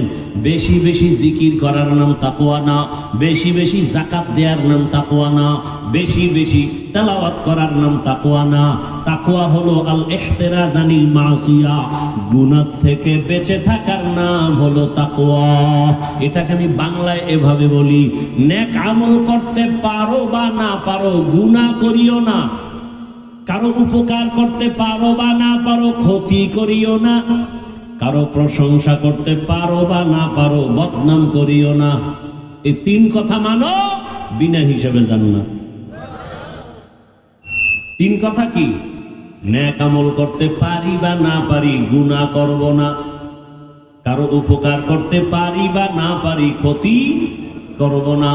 বেশি বেশি জিকির করার নাম তাকওয়া না, বেশি বেশি যাকাত দেওয়ার নাম তাকওয়া না, বেশি বেশি তেলাওয়াত করার নাম তাকওয়া না। তাকওয়া হলো আল ইহতিরাজ আনিল মাসিয়া, গুনাহ থেকে বেঁচে থাকার নাম হলো তাকওয়া। এটাকে আমি বাংলায় এভাবে বলি, নেক আমল করতে পারো বা না পারো, গুনাহ করিও না। কারো উপকার করতে পারো বা না পারো, ক্ষতি করিও না। কারো প্রশংসা করতে পারো বা না পারো, বদনাম করিও না। এই তিন কথা মানো, বিনা হিসাবে জান্নাত। তিন কথা কি? নেক আমল করতে পারি বা না পারি, গুনাহ করব না। কারো উপকার করতে পারি বা না পারি, ক্ষতি করব না।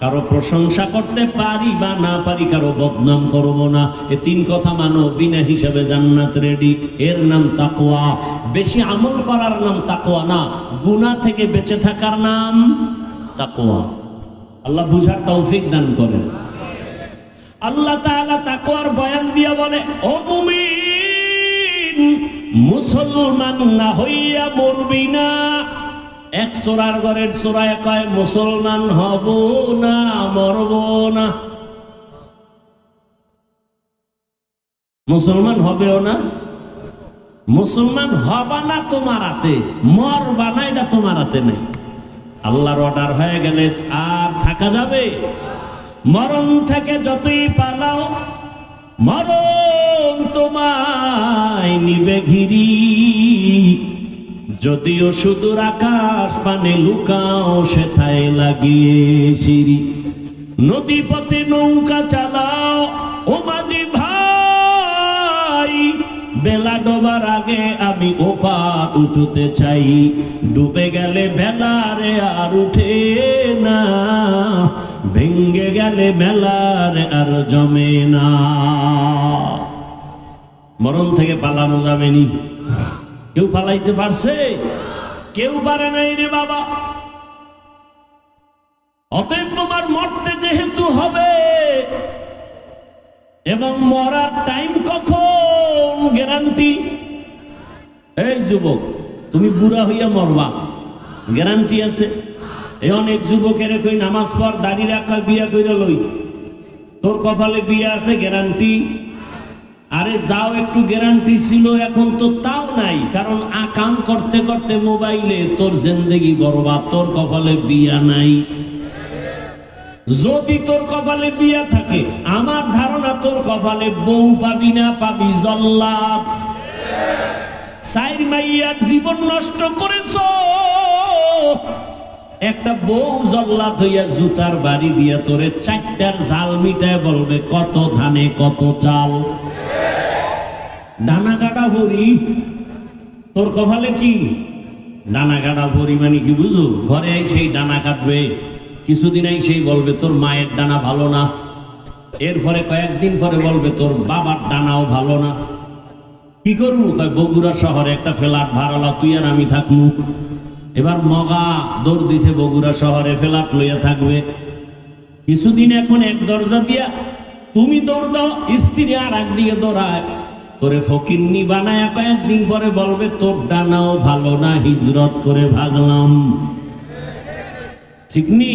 কারো প্রশংসা করতে পারি বা না পারি, কারো বদনাম করব না। এই তিন কথা মানো, বিনা হিসাবে জান্নাত রেডি। এর নাম তাকওয়া। বেশি আমল করার নাম তাকওয়া না, গুনাহ থেকে বেঁচে থাকার নাম তাকওয়া। আল্লাহ বুঝার তৌফিক দান করেন। আল্লাহ তাআলা তাকওয়ার বয়ান দিয়া বলে, ও মুমিন, মুসলমান না হইয়া মরবি না। এক সোরার ঘরের সোরায় কয় মুসলমান হব না, মরব না। মুসলমান হবেও না, মুসলমান হবা না তোমার হাতে, মরবা না এটা তোমার হাতে নেই। আল্লাহর অর্ডার হয়ে গেলে আর থাকা যাবে? মরণ থেকে যতই পালাও, মরণ তোমায় নিবে ঘিরি। যদিও সুদূর আকাশ পানে লুকাও, সেথায় লাগিয়ে সিঁড়ি। নদী পথে নৌকা চালাও, ও মাঝি ভাই, বেলা ডোবার আগে আমি ওপার উঠতে চাই। ডুবে গেলে বেলারে আর উঠে না, ভেঙ্গে গেলে মেলার আর জমে না। মরণ থেকে পালানো যাবে নি? কেউ পালাইতে পারছে? কেউ পারে নাই রে বাবা। অতএব তোমার মরতে যেহেতু হবে, এবং মরার টাইম কখন গ্যারান্টি? এই যুবক, তুমি বুড়া হইয়া মরবা, গ্যারান্টি আছে? এই অনেক যুবকের কই নামাজ পড়, দাড়ি রাখা, বিয়া কইরা লই। তোর কপালে বিয়া আছে, গ্যারান্টি? আরে যাও, একটু গ্যারান্টি ছিল, এখন তো তাও নাই। কারণ আকাম করতে করতে মোবাইলে তোর জিন্দেগি বরবাদ। তোর কপালে বিয়া নাই। যদি তোর কপালে বিয়া থাকে, আমার ধারণা তোর কপালে বউ পাবি না, পাবি জল্লাদ। সাইর মাইয়ার জীবন নষ্ট করেছ, একটা বউ জল্লাদ হইয়া জুতার বাড়ি দিয়া তোরে চারটার জাল মিটায় বলবে কত ধানে কত চাল। ডানা কাটা ভরি তোর কপালে কি? ডানা কাটা ভরি মানে কি বুঝো? ঘরে সেই ডানা কাটবে, কিছুদিন সেই বলবে তোর মায়ের ডানা ভালো না, এরপরে কয়েকদিন পরে বলবে তোর বাবার ডানাও ভালো না। কি করবো? বগুড়া শহরে একটা ফ্ল্যাট ভাড়ালা, তুই আর আমি থাকবো। এবার মগা দৌড় দিছে বগুড়া শহরে, ফ্ল্যাট লইয়া থাকবে কিছুদিন। এখন এক দরজা দিয়া তুমি দৌড় দাও, স্ত্রী আর একদিকে দৌড়ায়, তোরে ফকিন্নি বানায় কয়েকদিন পরে বলবে তোর ডানাও ভালো না, হিজরত করে ভাগলাম। ঠিক নি?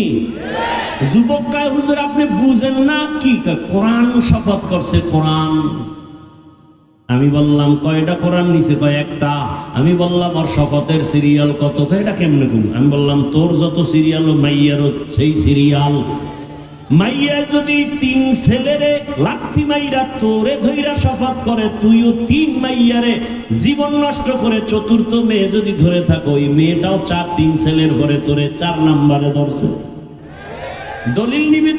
যুবক কয় হুজুর আপনি বুঝেন না কি? কোরআন শপথ করছে, কোরআন আমি বললাম কয়টা কোরআন নিছে? কয় একটা। আমি বললাম ওর শপথের সিরিয়াল কত? কয় এটা কেমনে কম? আমি বললাম তোর যত সিরিয়াল ও মাইয়ারও সেই সিরিয়াল। মাইয়া যদি 3 ছেলেরে লাথি মাইরা তোরে ধইরা শপথ করে, তুইও 3 মাইয়ারে জীবন নষ্ট করে 4র্থ মেয়ে যদি ধরে থাকো, ওই মেয়েটাও 3 ছেলের ঘরে তোরে 4 নম্বরে ধরছে। দলিল নিবি,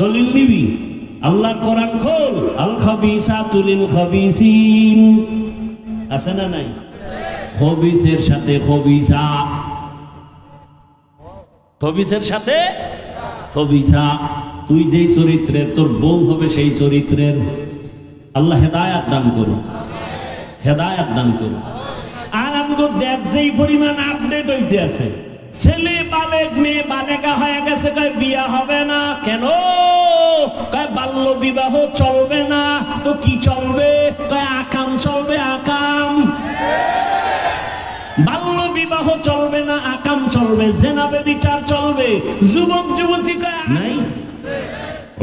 দলিল নিবি। আল্লাহর কোরআন খোল। আল খাবিসাতু লিল খাবিসিন, আছে না নাই? খবিসের সাথে খবিসা, খবিসের সাথে খবিসা। তুই যেই চরিত্রের, তোর বউ হবে সেই চরিত্রের। আল্লাহ হেদায়াত দান করুন, হেদায়াত দান করুন। আর আমগো দেখ যেই পরিমাণ আপডেট হইতে আছে, ছেলে বালেক মেয়ে বালেকা হয়ে গেছে, কয় বিয়া হবে না। কেন? কয় বাল্য বিবাহ চলবে না। তো কি চলবে? কয় আকাম চলবে, আকাম। বাল্য বিবাহ চলবে না, আকাম চলবে, জেনা ব্যভিচার চলবে। যুবক যুবতী কয় নাই।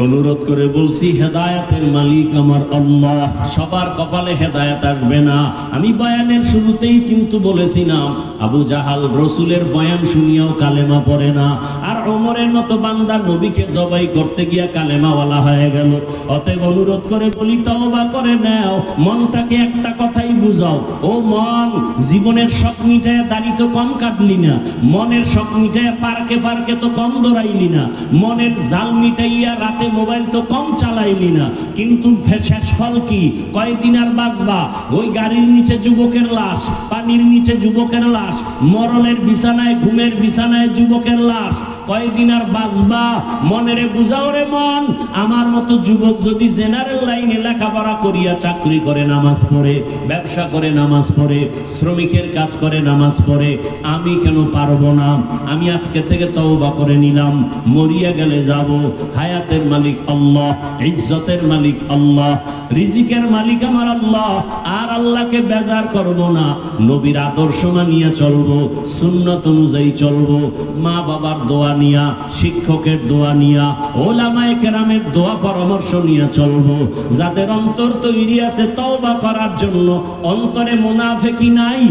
অনুরোধ করে বলছি, হেদায়েতের মালিক আমার আল্লাহ। সবার কপালে হেদায়েত আসবে না। আমি বয়ানের শুরুতেই কিন্তু বলেছিলাম, আবু জাহাল রসুলের বয়ান শুনিয়াও কালেমা পড়ে না, আর ওমরের মতো বান্দা নবীকে জবাই করতে গিয়া কালেমাওয়ালা হয়ে গেল। অতএব অনুরোধ করে বলি, তওবা করে নাও, মনটাকে একটা কথাই বুঝাও। ও মন, জীবনের শখ মিটায় দাড়ি তো কম কাটলি না, মনের শখ মিটায় পার্কে পার্কে তো কম দৌড়াইলি না, মনের জাল মিটাইয়া রাতে মোবাইল তো কম চালাইলি না, কিন্তু শেষ ফল কি? কয়দিন আর বাঁচবা? ওই গাড়ির নিচে যুবকের লাশ, পানির নিচে যুবকের লাশ, মরণের বিছানায়, ঘুমের বিছানায় যুবকের লাশ। কয়দিন আর বাঁচবা? মনেরে বুঝাও রে মন, আমার মতো যুবক যদি জেনারেল লাইনে লেখাপড়া করিয়া চাকরি করে, নামাজ পড়ে, ব্যবসা করে, নামাজ পড়ে, শ্রমিকের কাজ করে, নামাজ পড়ে, আমি কেন পারবো না? আমি আজকে থেকে তওবা করে নিলাম, মরিয়া গেলে যাব। হায়াতের মালিক আল্লাহ, ইজ্জতের মালিক আল্লাহ, রিজিকের মালিক আমার আল্লাহ। আর আল্লাহকে বেজার করব না, নবীর আদর্শ মানিয়া চলবো, সুন্নত অনুযায়ী চলবো, মা বাবার দোয়া নিয়া, শিক্ষকের দোয়া নিয়া, ওলামায়ে কেরামের দোয়া পরামর্শ নিয়ে চলবো। যাদের অন্তর তৈরি আছে তওবা করার জন্য, অন্তরে মুনাফিকি নাই,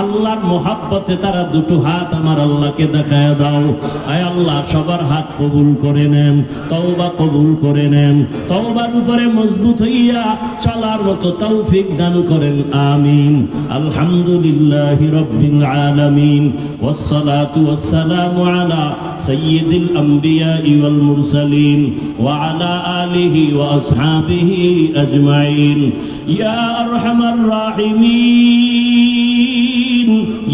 আল্লাহর মোহাব্বতে তারা দুটো হাত আমার আল্লাহকে দেখায় দাও। আয় আল্লাহ, সবার হাত কবুল করে নেন, তওবা কবুল করে নেন, তওবার উপরে মজবুত হইয়া চলার মতো তৌফিক দান করেন, আমিন। আলহামদুলিল্লাহি রাব্বিল আলামিন, ওয়াসসালাতু ওয়াসসালামু আলা সাইয়্যিদিল আমবিয়া ওয়াল মুরসালিন ওয়া আলা আলিহি ওয়া আসহাবিহি আজমাইন। ইয়া আরহামার রাহিমিন,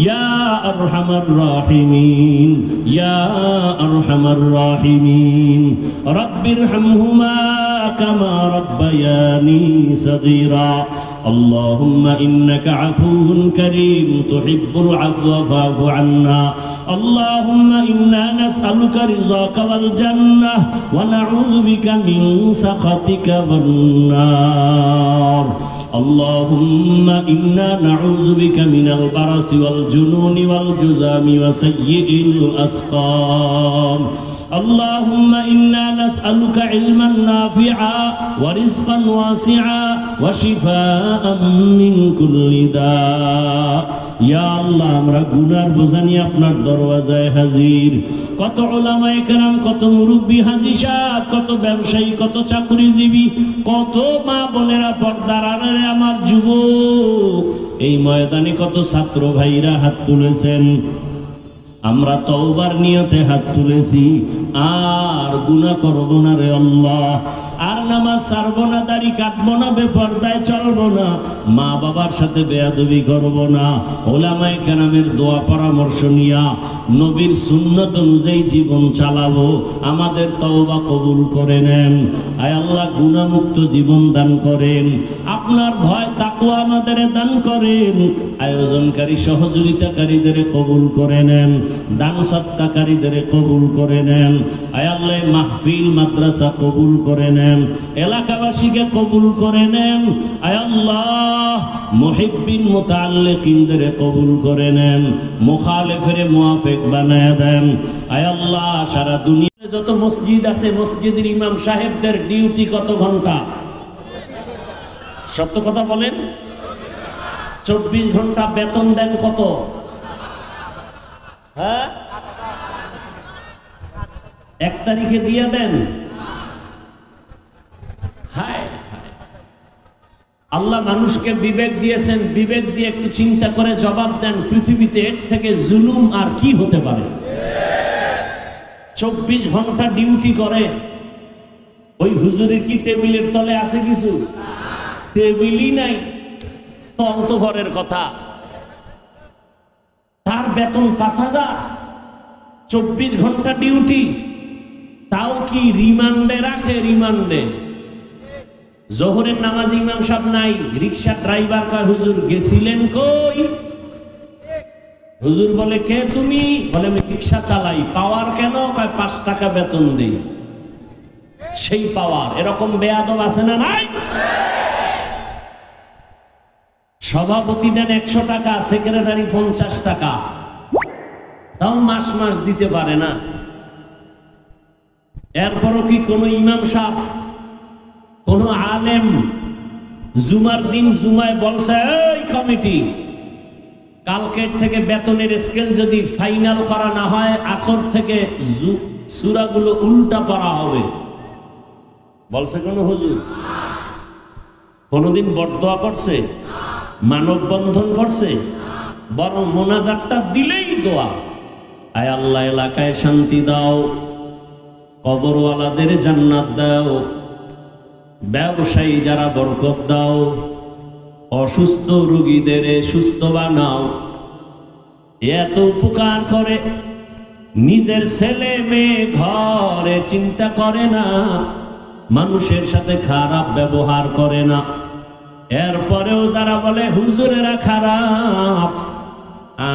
ইয়া আরহামার রাহিমিন, ইয়া আরহামার রাহিমিন। রাব্বিরহামহুমা কামা রাব্বায়ানি সগীরা। اللهم إنك عفو كريم تحب العفو فاعف عنا. اللهم إنا نسألك رضاك والجنة ونعوذ بك من سخطك والنار. اللهم إنا نعوذ بك من البرص والجنون والجذام وسيء الأسقام. اللهم إنا نسألك علما نافعا ورزقا واسعا وشفاء من كل داء. ইয়া আল্লাহ, আমরা গুনার বোঝা নিয়ে আপনার দরওয়াজায় হাজির। কত উলামায়ে কেরাম, কত মুরব্বী হাজী সাহেব, কত ব্যবসায়ী, কত চাকরিজীবী, কত মা বোনেরা, পর্দার আড়ালে আমার যুবক, এই ময়দানে কত ছাত্র ভাইরা হাত তুলেছেন। আমরা তওবার নিয়তে হাত তুলেছি, আর গুনাহ করব না রে আল্লাহ, আর নামাজ ছাড়ব না, দাড়ি কাটবো না, বেপরদায় চলবো না, মা বাবার সাথে বেয়াদবি করব না, ওলামায়ে কেরামের দোয়া পরামর্শ নিয়া নবীর সুন্নত অনুযায়ী জীবন চালাবো। আমাদের তওবা কবুল করে নেন। আয় আল্লাহ, গুনাহমুক্ত জীবন দান করেন, আপনার ভয় তাকওয়া আমাদের দান করেন। আয়োজনকারী সহযোগিতাকারীদের কবুল করে নেন, দান সৎকারীদের কবুল করে নেন। আয় আল্লাহ, মাহফিল মাদ্রাসা কবুল করে নেন, এলাকাবাসীকে কবুল করে নেন। আয় আল্লাহ, মুহিব্বিন মুতাআল্লিকিনদের কবুল করে নেন, মুখালিফের মুওয়াফিক বানায় দেন। আয় আল্লাহ, সারা দুনিয়াতে যত মসজিদ আছে, মসজিদের ইমাম সাহেবদের ডিউটি কত ঘন্টা? সত্য কথা বলেন। 24 ঘন্টা বেতন দেন কত? হ্যাঁ, 1 তারিখে দিয়ে দেন। হায় হায়, আল্লাহ মানুষকে বিবেক দিয়েছেন, বিবেক দিয়ে একটু চিন্তা করে জবাব দেন, পৃথিবীতে এর থেকে জুলুম আর কি হতে পারে? 24 ঘন্টা ডিউটি করে, ওই হুজুরের কি টেবিলের তলে আছে কিছু? টেবিলই নাই, তল তো ঘরের কথা। তার বেতন 5,000, 24 ঘন্টা ডিউটি, তাও কি রিমান্ডে রাখে? রিমান্ডে। জোহরের নামাজ ইমাম সাহেব নাই, রিক্সা ড্রাইভার কয় হুজুর গেছিলেন কই? হুজুর বলে কে তুমি? বলে আমি রিক্সা চালাই। পাওয়ার কেন? কয় 5 টাকা বেতন দেই। সেই পাওয়ার। এরকম বেয়াদব আছে না নাই? সভাপতি দেন 100 টাকা, সেক্রেটারি 50 টাকা, তাও মাস মাস দিতে পারে না। এরপরও কি কোন ইমাম সাহেব, কোন আলেম জুমার দিন জুমায় বলছে এই কমিটি, কালকের থেকে বেতনের স্কেল যদি ফাইনাল করা না হয়, আসর থেকে সূরাগুলো উল্টা পড়া হবে? বলছে কোন হুজুর? কোনদিন বরদোয়া করছে? মানববন্ধন করছে? বরং মোনাজাতটা দিলেই দোয়া, আয় আল্লাহ এলাকায় শান্তি দাও, কবরওয়ালাদের জান্নাত দাও, ব্যবসায়ী যারা বরকত দাও, অসুস্থ রোগীদের সুস্থ বানাও। এত উপকার করে, নিজের ছেলে মেয়ে ঘরে চিন্তা করে না, মানুষের সাথে খারাপ ব্যবহার করে না। এরপরেও যারা বলে হুজুরেরা খারাপ,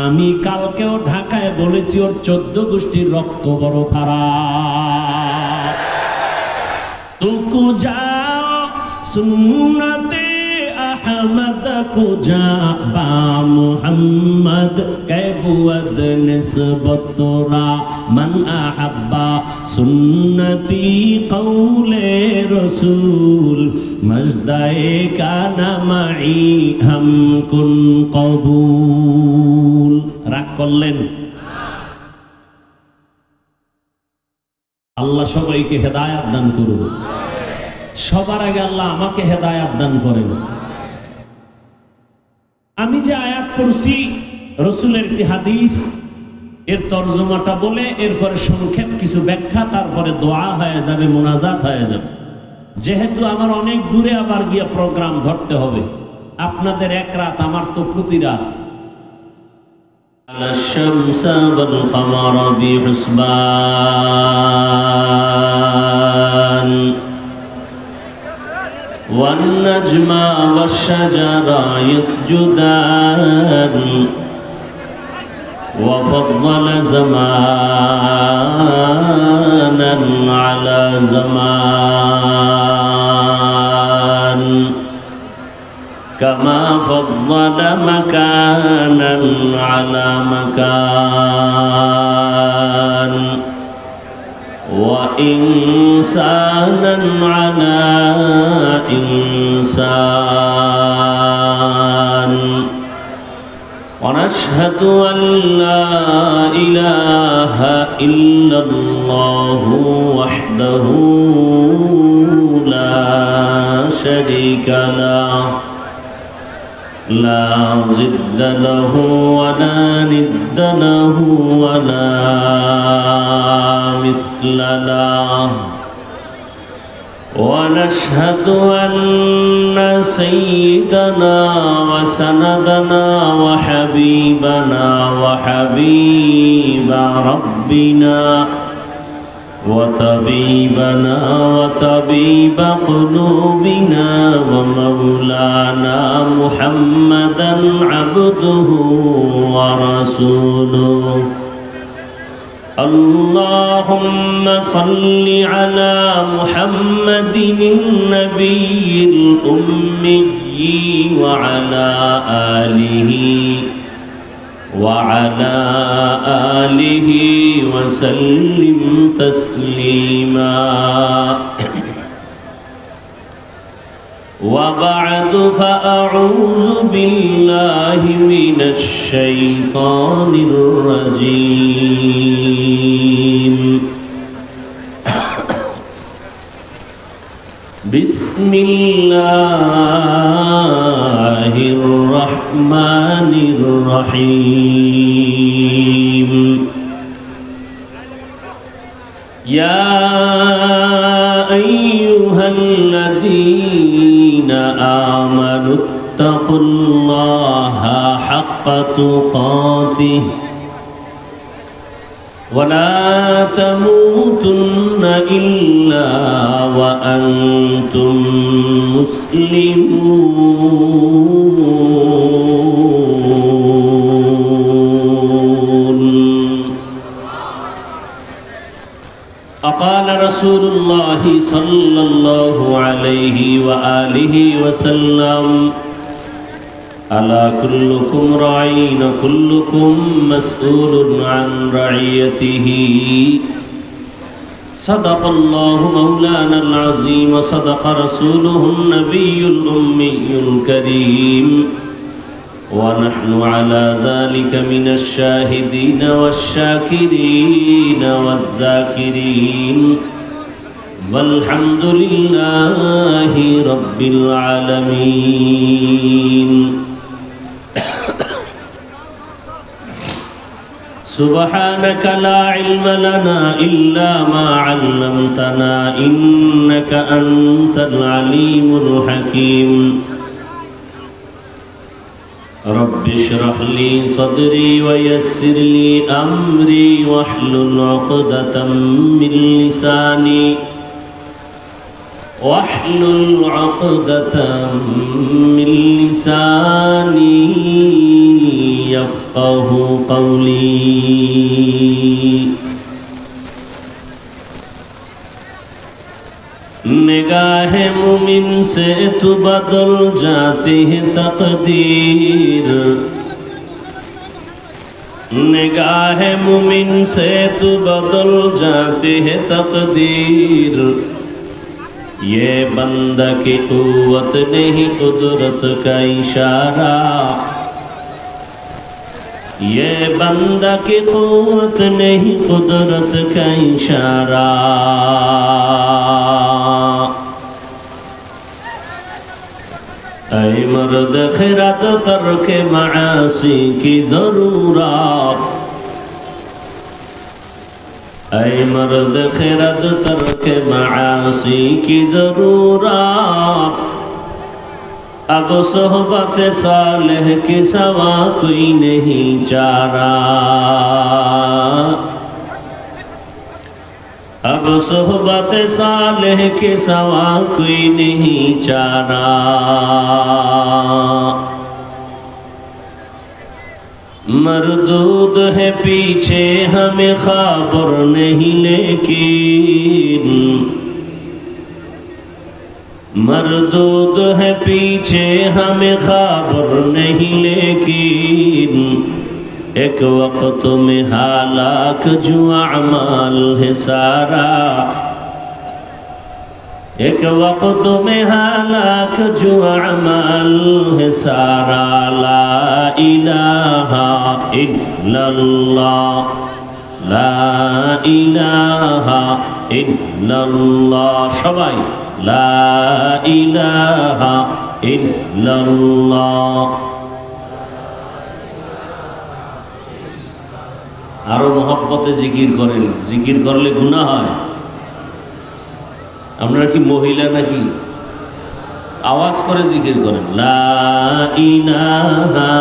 আমি কালকেও ঢাকায় বলেছি ওর 14 গোষ্ঠীর রক্ত বড় খারাপ। তুকু যাও সুন্নতে আহমদ কুজা বা মুহাম্মদ কে বুয়দ নিসবত তোরা মান আহাব্বা সুন্নতি কৌলে রসুল মজদায়ে কানা মাই হাম কুন কবুল। রাগ করলেন? আল্লাহ সবাইকে হেদায়াত দান করুন। সবার আগে আল্লাহ আমাকে হেদায়াত দান করেন। আমি যে আয়াত পড়ছি, রসুলের একটি হাদিস, এর তর্জমাটা বলে এরপরে সংক্ষেপ কিছু ব্যাখ্যা, তারপরে দোয়া হয়ে যাবে, মোনাজাত হয়ে যাবে। যেহেতু আমার অনেক দূরে আবার গিয়ে প্রোগ্রাম ধরতে হবে, আপনাদের এক রাত, আমার তো প্রতি রাত। الشمس والقمر بحسبان والنجم والشجر يسجدان وفضل زمانا على زمان كما فضل مكانا على مكان وإنسانا على إنسان ونشهد أن لا إله إلا الله وحده لا شريك له لا ضد له ولا ند له ولا مثل له ونشهد أن سيدنا وسندنا وحبيبنا وحبيب ربنا وطبيبنا وطبيب قلوبنا ومولانا محمدا عبده ورسوله اللهم صل على محمد النبي الأمي وعلى آله وسلم تسليما وبعد فأعوذ بالله من الشيطان الرجيم بسم الله الرحمن الرحيم يا أيها الذين آمنوا اتقوا الله حق تقاته ولا تموتن إلا وأنتم مسلمون. وقال رسول الله صلى الله عليه وآله وسلم ألا كلكم راعٍ وكلكم مسؤول عن رعيته. صدق الله مولانا العظيم وصدق رسوله النبي الأمي الكريم ونحن على ذلك من الشاهدين والشاكرين والذاكرين والحمد لله رب العالمين. سبحانك لا علم لنا إلا ما علمتنا إنك أنت العليم الحكيم. رب اشرح لي صدري ويسر لي أمري واحلل عقدة من لساني يفقه قولي. निगाह मुमिन से तो बदल जाती है तकदीर, निगाह मुमिन से तो बदल जाती है तकदीर। ये बंदा की कुव्वत नहीं कुदरत का इशारा, ये बंदा की कुव्वत नहीं कुदरत का इशारा। ऐ मर्द खिरत तर्क मासी की जरूरत, ऐ मर्द खिरत तर्क मासी की जरूरत। अब सोहबत सालेह के सवा कोई नहीं चारा, अब सोहबत सालेह के सवा कोई नहीं चारा। मरदूद है पीछे हमें खबर नहीं, लेकिन मरदूद है पीछे हमें खबर नहीं, लेकिन एक वक्त में हालाक जो अमाल है सारा, एक वक्त में हालाक जो अमाल है सारा। ला इलाहा इल्लल्लाह, ला इलाहा इल्लल्लाह, सबाई ला इलाहा इल्लल्लाह। আরো মহব্বতে জিকির করেন, জিকির করলে গুনাহ হয়। আপনারা কি মহিলা নাকি? আওয়াজ করে জিকির করেন, লা ইলাহা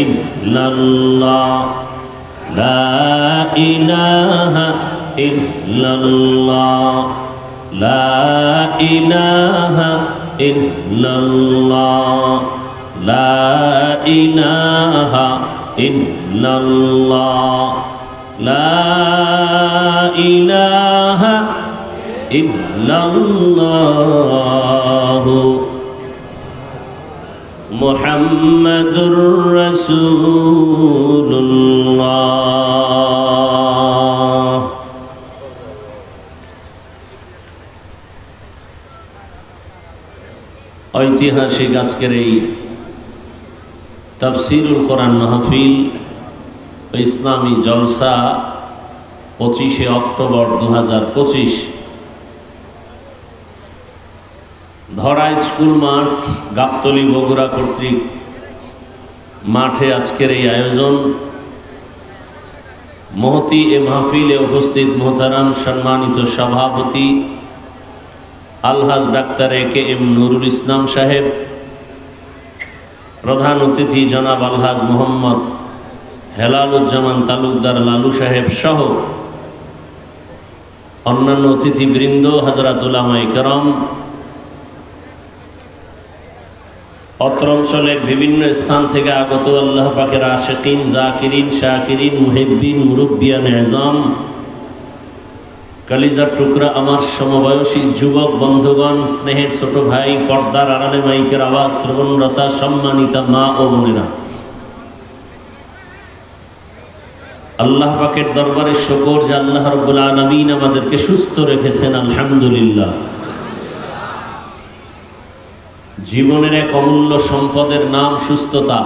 ইল্লাল্লাহ, লা ইলাহা ইল্লাল্লাহ, লা ইলাহা ইল্লাল্লাহ, লা ইলাহা ইল্লাল্লাহ, লা ইলাহা ইল্লাল্লাহ মুহাম্মাদুর রাসূলুল্লাহ। ঐতিহাসিক আজকের এই তাফসীরুল কোরআন মাহফিল ও ইসলামী জলসা 25শে অক্টোবর 2025 ধরাই স্কুল মাঠ গাবতলী বগুড়া কর্তৃক মাঠে আজকের এই আয়োজন। মহতি এ মাহফিলে উপস্থিত মোহতারাম সম্মানিত সভাপতি আলহাজ ডাক্তার AKM নুরুল ইসলাম সাহেব, প্রধান অতিথি জনাব আলহাজ মোহাম্মদ হেলালুজ্জামান তালুকদার লালু সাহেব সহ অন্যান্য অতিথিবৃন্দ, হযরত উলামায়ে কেরাম, অত্র অঞ্চলের বিভিন্ন স্থান থেকে আগত আল্লাহ পাকের আশিকিন, জাকিরিন, শাকিরিন, মুহিব্বিন, মুরব্বিয়ান এজাম, কলিজার টুকরা আমার সমবয়সী যুবক বন্ধুগণ, স্নেহের ছোট ভাই, পর্দার আড়ালে মাইকের আওয়াজ শ্রবণরতা সম্মানিতা মা ও বোনেরা, আল্লাহ পাকের দরবারে শুকর যে আল্লাহ রাব্বুল আলামিন আমাদেরকে সুস্থ রেখেছেন, আলহামদুলিল্লাহ। জীবনের এক অমূল্য সম্পদের নাম সুস্থতা।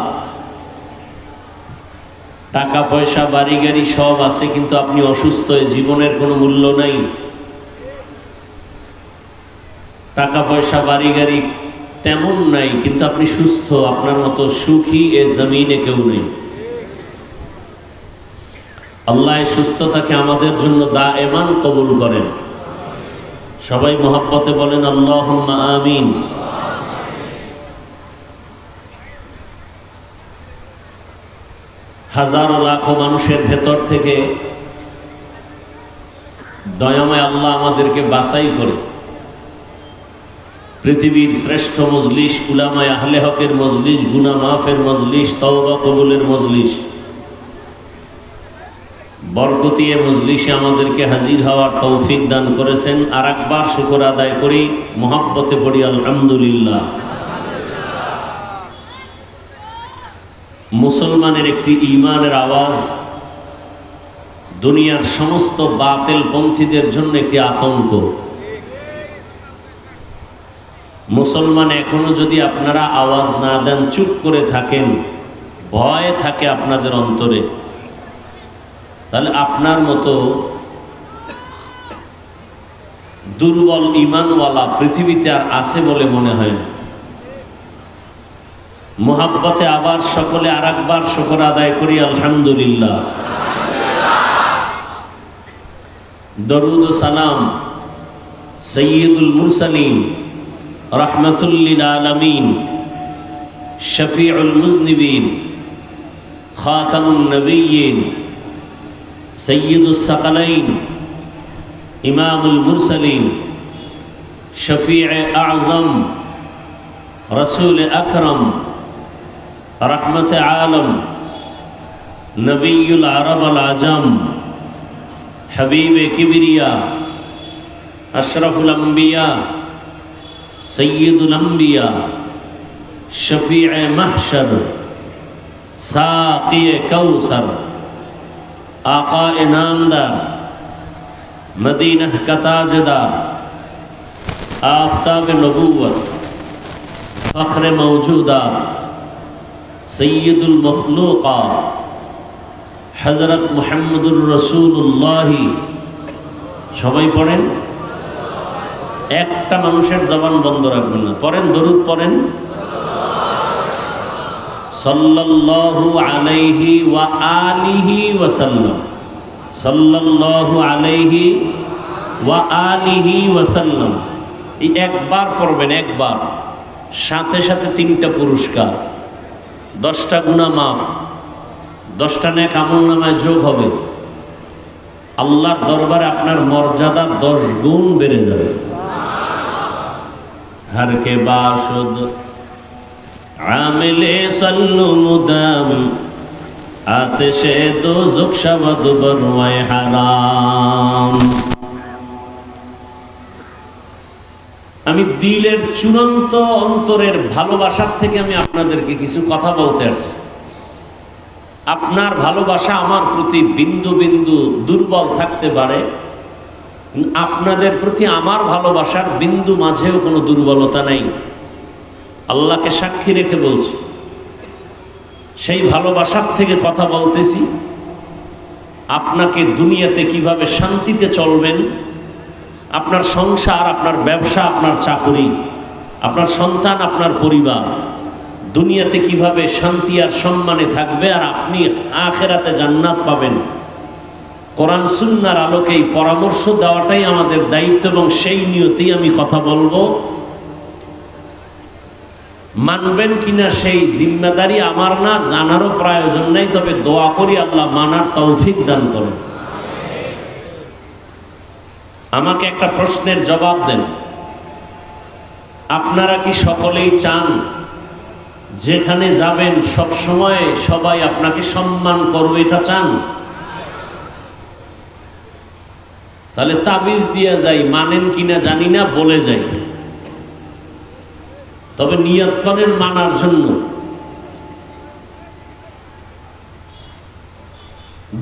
টাকা পয়সা বাড়ি গাড়ি সব আছে, কিন্তু আপনি অসুস্থ, জীবনের কোনো মূল্য নাই। টাকা পয়সা বাড়ি গাড়ি তেমন নাই, কিন্তু আপনি সুস্থ, আপনার মতো সুখী এ জমিনে কেউ নেই। আল্লাহ সুস্থতাকে আমাদের জন্য দায়েমান কবুল করেন। সবাই মহব্বতে বলেন আল্লাহুম্মা আমিন। হাজারো লাখো মানুষের ভেতর থেকে দয়াময় আল্লাহ আমাদেরকে বাছাই করে পৃথিবীর শ্রেষ্ঠ মজলিস, উলামায়ে আহলে হকের মজলিস, গুনাহ মাফের মজলিস, তওবা কবুলের মজলিস, বরকতি এ মজলিসে আমাদেরকে হাজির হওয়ার তৌফিক দান করেছেন। আর একবার শুকর আদায় করি, মহব্বতে পড়ি আলহামদুলিল্লাহ। মুসলমানের একটি ঈমানের আওয়াজ দুনিয়ার সমস্ত বাতিল পন্থীদের জন্য একটি আতঙ্ক। মুসলমান এখনো যদি আপনারা আওয়াজ না দেন, চুপ করে থাকেন, ভয় থাকে আপনাদের অন্তরে, তাহলে আপনার মতো দুর্বল ঈমানওয়ালা পৃথিবীতে আর আছে বলে মনে হয় না। মুহাব্বতে আবার সকলে আর একবার শুকর আদায় করি আলহামদুলিল্লাহ। দরুদ ও সালাম সৈয়দুল মুরসালিন, রাহমাতুল লিল আলামিন, শফিউল মুজনিবিন, খাতামুন নবিয়্যিন, সৈয়দুস সাকালাইন, ইমামুল মুরসালিন, শফিয়ে আযম, রসুল আকরম, রহমতে আলম, নবীউল আরব আল আজম, হবিবে কিবরিয়া, আশরাফুল আম্বিয়া, সৈয়দুল আম্বিয়া, শফিয়ে মাহশর, সাকিয়ে কৌসর, आक़ाए नामदार, मदीना का ताजदार, आफ़ताब नबूवत, फ़ख्र मौजूदात, सय्यदुल मखलूक़ात, हज़रत मुहम्मदुर रसूलुल्लाह। সবাই পড়েন, একটা মানুষের জবান বন্ধ রাখবেন না, পড়েন, দরুদ পড়েন। সাল্লাল্লাহু আলাইহি ওয়া আলিহি ওয়াসাল্লাম, সাল্লাল্লাহু আলাইহি ওয়া আলিহি ওয়াসাল্লাম। এই একবার পড়বেন, একবার, সাথে সাথে 3টা পুরস্কার, 10টা গুনাহ মাফ, 10টা নেক আমলনামায় যোগ হবে। আল্লাহর দরবারে আপনার মর্যাদা 10 গুণ বেড়ে যাবে। हर के बाशुद आमिले सल्लु मुदाम आतिशे दोज़ख शवद बरवाए हाराम। আমি দিলের চূড়ান্ত অন্তরের ভালোবাসার থেকে আমি আপনাদেরকে কিছু কথা বলতে আসছি। আপনার ভালোবাসা আমার প্রতি বিন্দু বিন্দু দুর্বল থাকতে পারে, আপনাদের প্রতি আমার ভালোবাসার বিন্দু মাঝেও কোনো দুর্বলতা নেই। আল্লাহকে সাক্ষী রেখে বলছি, সেই ভালোবাসার থেকে কথা বলতেছি। আপনাকে দুনিয়াতে কিভাবে শান্তিতে চলবেন, আপনার সংসার, আপনার ব্যবসা, আপনার চাকরি, আপনার সন্তান, আপনার পরিবার দুনিয়াতে কিভাবে শান্তি আর সম্মানে থাকবে আর আপনি আখিরাতে জান্নাত পাবেন, কোরআন সুন্নাহর আলোকে এই পরামর্শ দেওয়াটাই আমাদের দায়িত্ব এবং সেই নিয়তেই আমি কথা বলবো। মানবেন কিনা সেই জিম্মেদারি আমার না, জানারও প্রয়োজন নেই, তবে দোয়া করি আল্লাহ মানার তৌফিক দান করেন। আমাকে একটা প্রশ্নের জবাব দেন, আপনারা কি সকলেই চান যেখানে যাবেন সব সময় সবাই আপনাকে সম্মান করবে? এটা চান? তাহলে তাবিজ দিয়ে যাই, মানেন কিনা জানি না, বলে যাই, তবে নিয়ত করেন মানার জন্য।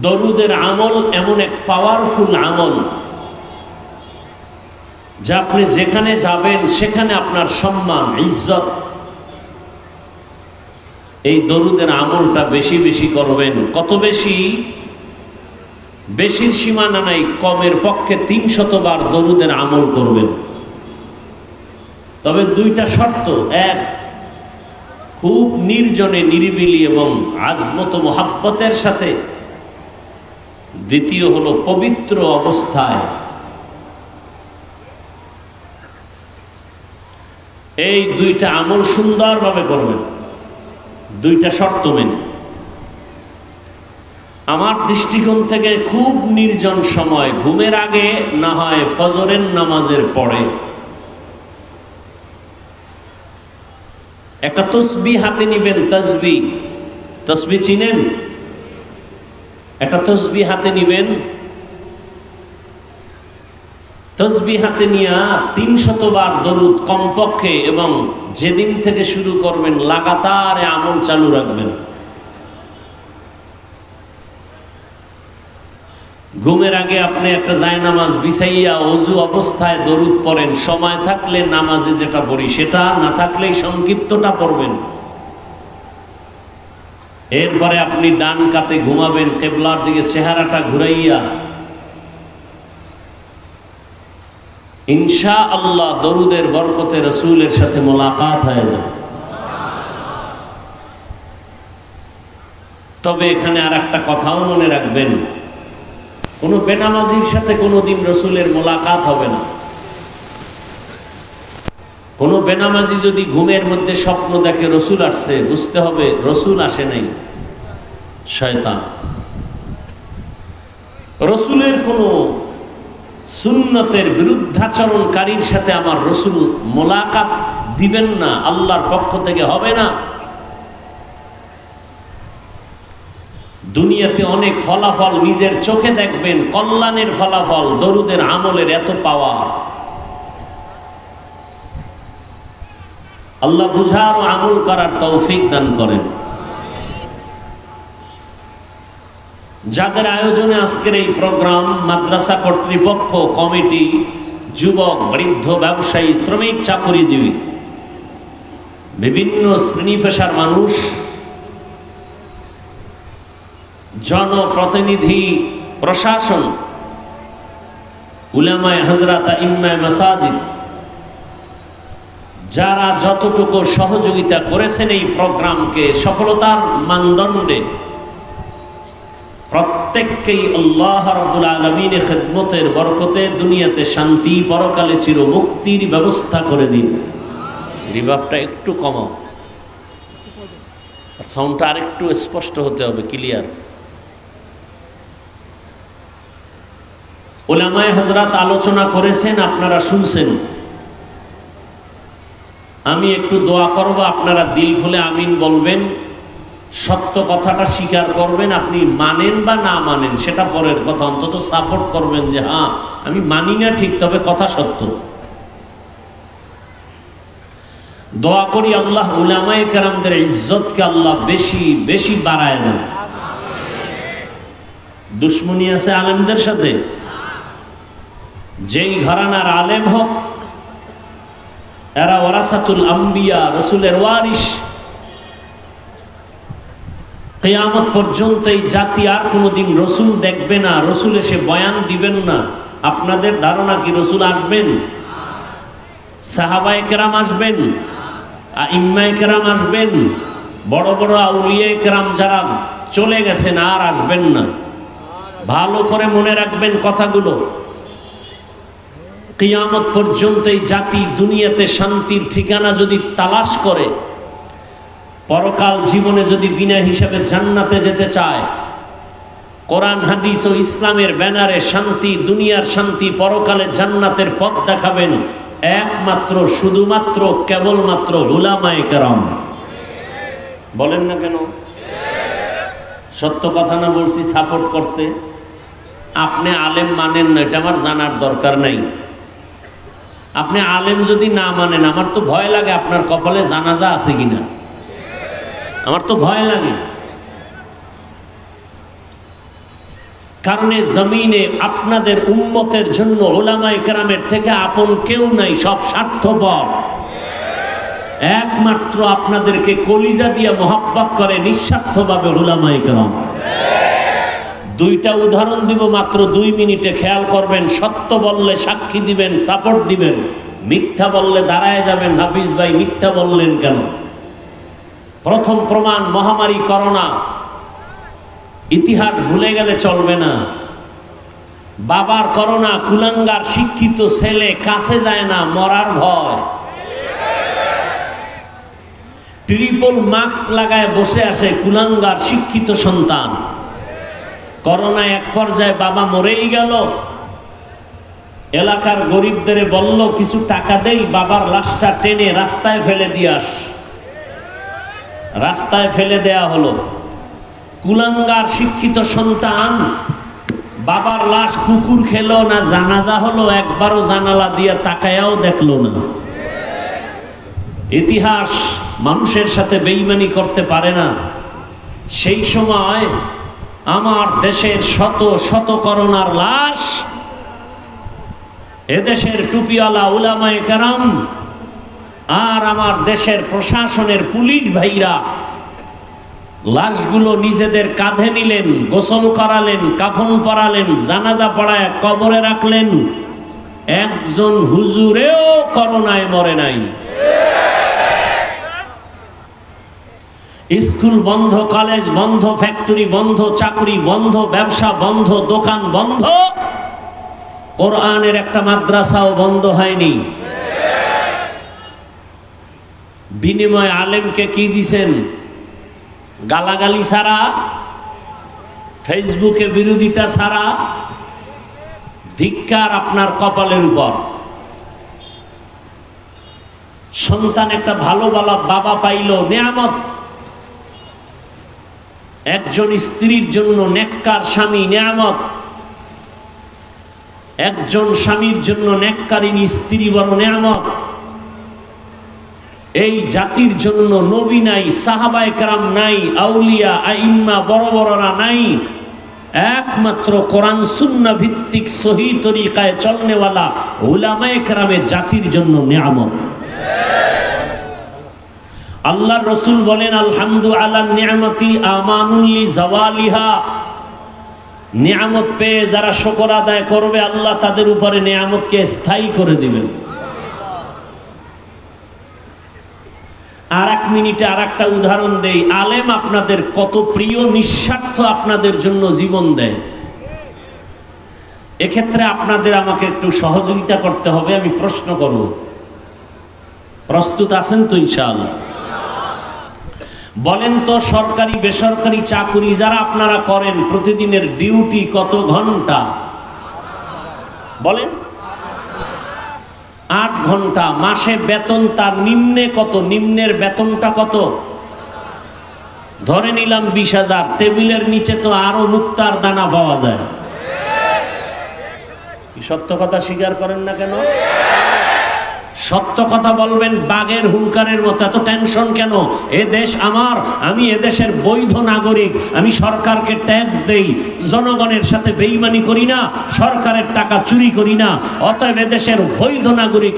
দরুদের আমল এমন এক পাওয়ারফুল আমল যা আপনি যেখানে যাবেন সেখানে আপনার সম্মান, ইজ্জত। এই দরুদের আমলটা বেশি বেশি করবেন। কত বেশি? বেশির সীমানা নাই, কমের পক্ষে 300 বার দরুদের আমল করবেন। তবে দুইটা শর্ত, এক, খুব নির্জনে নিরিবিলি এবং আজমত মোহাব্বতের সাথে। দ্বিতীয় হলো পবিত্র অবস্থায়। এই দুইটা আমল সুন্দরভাবে করবেন, দুইটা শর্ত মেনে। আমার দৃষ্টিকোণ থেকে খুব নির্জন সময়, ঘুমের আগে, না হয় ফজরের নামাজের পরে, একটা তসবিহ হাতে নিবেন। তসবিহ চিনেন? একটা তসবিহ হাতে নিবেন। তসবিহ হাতে নিয়ে 300 বার দরুদ কমপক্ষে, এবং যেদিন থেকে শুরু করবেন লাগাতার আমল চালু রাখবেন। ঘুমের আগে আপনি একটা জায়নামাজ বিছাইয়া ওযু অবস্থায় দরুদ পড়েন। সময় থাকলে নামাজে যেটা পড়ি সেটা, না থাকলেই সংক্ষিপ্তটা পড়বেন। এরপরে আপনি ডান কাতে ঘুমাবেন, কিবলার দিকে চেহারাটা ঘুরাইয়া। ইনশাআল্লাহ দরুদের বরকতে রাসূলের সাথে মোলাকাত হয়ে যাবে। তবে এখানে আর একটা কথাও মনে রাখবেন, কোনো বেনামাজির সাথে কোনোদিন রসুলের মোলাকাত হবে না। কোনো বেনামাজি যদি ঘুমের মধ্যে স্বপ্ন দেখে রসুল আসছে, বুঝতে হবে রসুল আসে নাই, শয়তান। রসুলের কোনো সুন্নতের বিরুদ্ধাচরণকারীর সাথে আমার রসুল মোলাকাত দিবেন না, আল্লাহর পক্ষ থেকে হবে না। দুনিয়াতে অনেক ফলাফল নিজের চোখে দেখবেন, কল্যাণের ফলাফল, দরুদের আমলের এত পাওয়ার। আল্লাহ বুঝার ও আমল করার তৌফিক দান করেন। যাদের আয়োজনে আজকের এই প্রোগ্রাম, মাদ্রাসা কর্তৃপক্ষ, কমিটি, যুবক, বৃদ্ধ, ব্যবসায়ী, শ্রমিক, চাকরিজীবী, বিভিন্ন শ্রেণী পেশার মানুষ, জনপ্রতিনিধি, প্রশাসন, উলামায়ে হযরত, ইমামে মাসাজিদ, যারা যতটুকু সহযোগিতা করেছেন এই প্রোগ্রামকে সফলতার মানদণ্ডে, প্রত্যেককেই আল্লাহ রাব্বুল আলামিনের খেদমতের বরকতে দুনিয়াতে শান্তি, পরকালে চির মুক্তির ব্যবস্থা করে দিন। রিভাবটা একটু কমাও, আর সাউন্ডটা আরেকটু স্পষ্ট হতে হবে, ক্লিয়ার। উলামায়ে হযরত আলোচনা করেছেন, আপনারা শুনছেন। আমি একটু দোয়া করব, আপনারা দিল খুলে আমিন বলবেন। সত্য কথাটা স্বীকার করবেন। আপনি মানেন বা না মানেন সেটা পরের কথা, অন্তত সাপোর্ট করবেন যে হ্যাঁ আমি মানি না ঠিক, তবে কথা সত্য। দোয়া করি আল্লাহ উলামায়ে কেরামদের ইজ্জতকে আল্লাহ বেশি বেশি বাড়ায় দেন। দুশ্মনী আছে আলেমদের সাথে, যেই ঘরানার আলেম হোক, এরা ওয়ারাসাতুল আম্বিয়া, রসুলের ওয়ারিস। কিয়ামত পর্যন্ত এই জাতি আর কোনোদিন রসুল দেখবে না, রসুল এসে বয়ান দিবেন না। আপনাদের ধারণা কি রসুল আসবেন? সাহাবায়ে কেরাম আসবেন, আইম্মায়ে কেরাম আসবেন, বড় বড় আউলিয়ায়ে কেরাম যারা চলে গেছেন আর আসবেন না। ভালো করে মনে রাখবেন কথাগুলো। কিয়ামত পর্যন্ত এই জাতি দুনিয়াতে শান্তির ঠিকানা যদি তালাশ করে, পরকাল জীবনে যদি বিনা হিসাবে জান্নাতে যেতে চায়, কোরআন হাদিস ও ইসলামের ব্যানারে শান্তি, দুনিয়ার শান্তি, পরকালে জান্নাতের পথ দেখাবেন একমাত্র, শুধুমাত্র, কেবলমাত্র উলামায়ে কেরাম। বলেন না কেন? সত্য কথা না বলছি সাপোর্ট করতে? আপনি আলেম মানেন না, এটা আমার জানার দরকার নাই। আপনি আলেম যদি না মানেন, আমার তো ভয় লাগে আপনার কপালে জানাজা আছে কিনা, আমার তো ভয় লাগে। কারণ এই জমিনে আপনাদের উম্মতের জন্য উলামায়ে কেরামের থেকে আপন কেউ নাই, সব স্বার্থপর। একমাত্র আপনাদেরকে কলিজা দিয়ে মহব্বত করে নিঃস্বার্থভাবে উলামায়ে কেরাম। দুইটা উদাহরণ দিব মাত্র 2 মিনিটে, খেয়াল করবেন। সত্য বললে সাক্ষী দিবেন, সাপোর্ট দিবেন। মিথ্যা বললে দাঁড়ায় যাবেন, হাফিজ ভাই মিথ্যা বললেন কেন? প্রথম প্রমাণ মহামারী করোনা। ইতিহাস ভুলে গেলে চলবে না। বাবার করোনা, কুলাঙ্গার শিক্ষিত ছেলে কাছে যায় না, মরার ভয়। ট্রিপল মাস্ক লাগায় বসে আসে কুলাঙ্গার শিক্ষিত সন্তান। করোনা এক পর্যায়ে বাবা মরেই গেল। এলাকার গরিবদের বলল কিছু টাকা দেই, বাবার লাশটা টেনে রাস্তায় ফেলে দিয়ে আস। রাস্তায় ফেলে দেয়া হলো। কুলাঙ্গার শিক্ষিত সন্তান বাবার লাশ কুকুর খেলো না জানাজা হলো, একবারও জানালা দিয়ে তাকায়াও দেখলো না। ইতিহাস মানুষের সাথে বেঈমানি করতে পারে না। সেই সময় আমার দেশের শত শত করোনার লাশ, এদেশের টুপিওয়ালা উলামায়ে কেরাম আর আমার দেশের প্রশাসনের পুলিশ ভাইরা লাশগুলো নিজেদের কাঁধে নিলেন, গোসল করালেন, কাফন পরালেন, জানাজা পড়ায় কবরে রাখলেন। একজন হুজুরেও করোনায় মরে নাই। স্কুল বন্ধ, কলেজ বন্ধ, ফ্যাক্টরি বন্ধ, চাকরি বন্ধ, ব্যবসা বন্ধ, দোকান বন্ধ, কোরআনের একটা মাদ্রাসাও বন্ধ হয়নি। বিনিময় আলেমকে কি দিছেন? গালাগালি ছাড়া, ফেসবুকে বিরোধিতা ছাড়া। ধিক্কার আপনার কপালের উপর। সন্তান একটা ভালো বাবা পাইল, নেয়ামত। একজন স্ত্রীর জন্য নেককার স্বামী নেয়ামত। একজন স্বামীর জন্য নেককারিনী স্ত্রী বড় নেয়ামত। এই জাতির জন্য নবী নাই, সাহাবায়ে কেরাম নাই, আউলিয়া আইম্মা বড় বড়রা নাই। একমাত্র কোরআন সুন্নাহ ভিত্তিক সহি তরিকায় চলনেওয়ালা উলামায়ে কেরামের জাতির জন্য নেয়ামত। আল্লাহর রাসূল বলেন, আলহামদু আলা নিয়ামতি আমানুল লি জাওয়ালিহা। নিয়ামত পেয়ে যারা শুকর আদায় করবে, আল্লাহ তাদের উপরে নিয়ামতকে স্থায়ী করে দিবেন। আর 1 মিনিটে আর একটা উদাহরণ দেই। আলেম আপনাদের কত প্রিয়, নিঃস্বার্থ আপনাদের জন্য জীবন দেয়। এক্ষেত্রে আপনাদের আমাকে একটু সহযোগিতা করতে হবে। আমি প্রশ্ন করব, প্রস্তুত আছেন তো ইনশাআল্লাহ? বলেন তো, সরকারি বেসরকারি চাকরি যারা আপনারা করেন, প্রতিদিনের ডিউটি কত ঘন্টা? বলেন। 8 ঘন্টা। মাসে বেতন তার নিম্নে কত? নিম্নের বেতনটা কত? ধরে নিলাম 20,000। টেবিলের নিচে তো আরো মুক্তার দানা পাওয়া যায়। সত্য কথা স্বীকার করেন না কেন? সত্য কথা বলবেন বাঘের হুঙ্কারের মতো। এত টেনশন কেন? এ দেশ আমার, আমি এদেশের বৈধ নাগরিক, আমি সরকারকে ট্যাক্স দেই, জনগণের সাথে বেইমানি করি না, সরকারের টাকা চুরি করি না, অতএব এদেশের বৈধ নাগরিক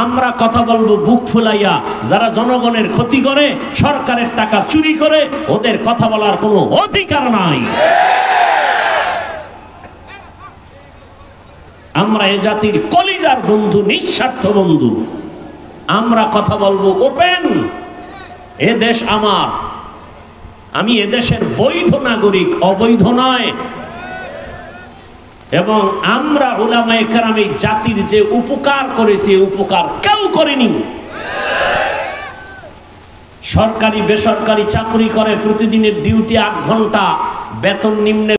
আমরা কথা বলবো বুক ফুলাইয়া। যারা জনগণের ক্ষতি করে, সরকারের টাকা চুরি করে, ওদের কথা বলার কোনো অধিকার নাই। আমরা এ জাতির কলিজার বন্ধু, নিঃস্বার্থ বন্ধু। আমরা কথা বলবো ওপেন। এ দেশ আমার, আমি এদেশের বৈধ নাগরিক, অবৈধ নয়। এবং আমরা উলামায়ে কেরাম এই জাতির যে উপকার করেছি, উপকার কেউ করেনি। সরকারি বেসরকারি চাকরি করে, প্রতিদিনের ডিউটি 8 ঘন্টা, বেতন নিম্নে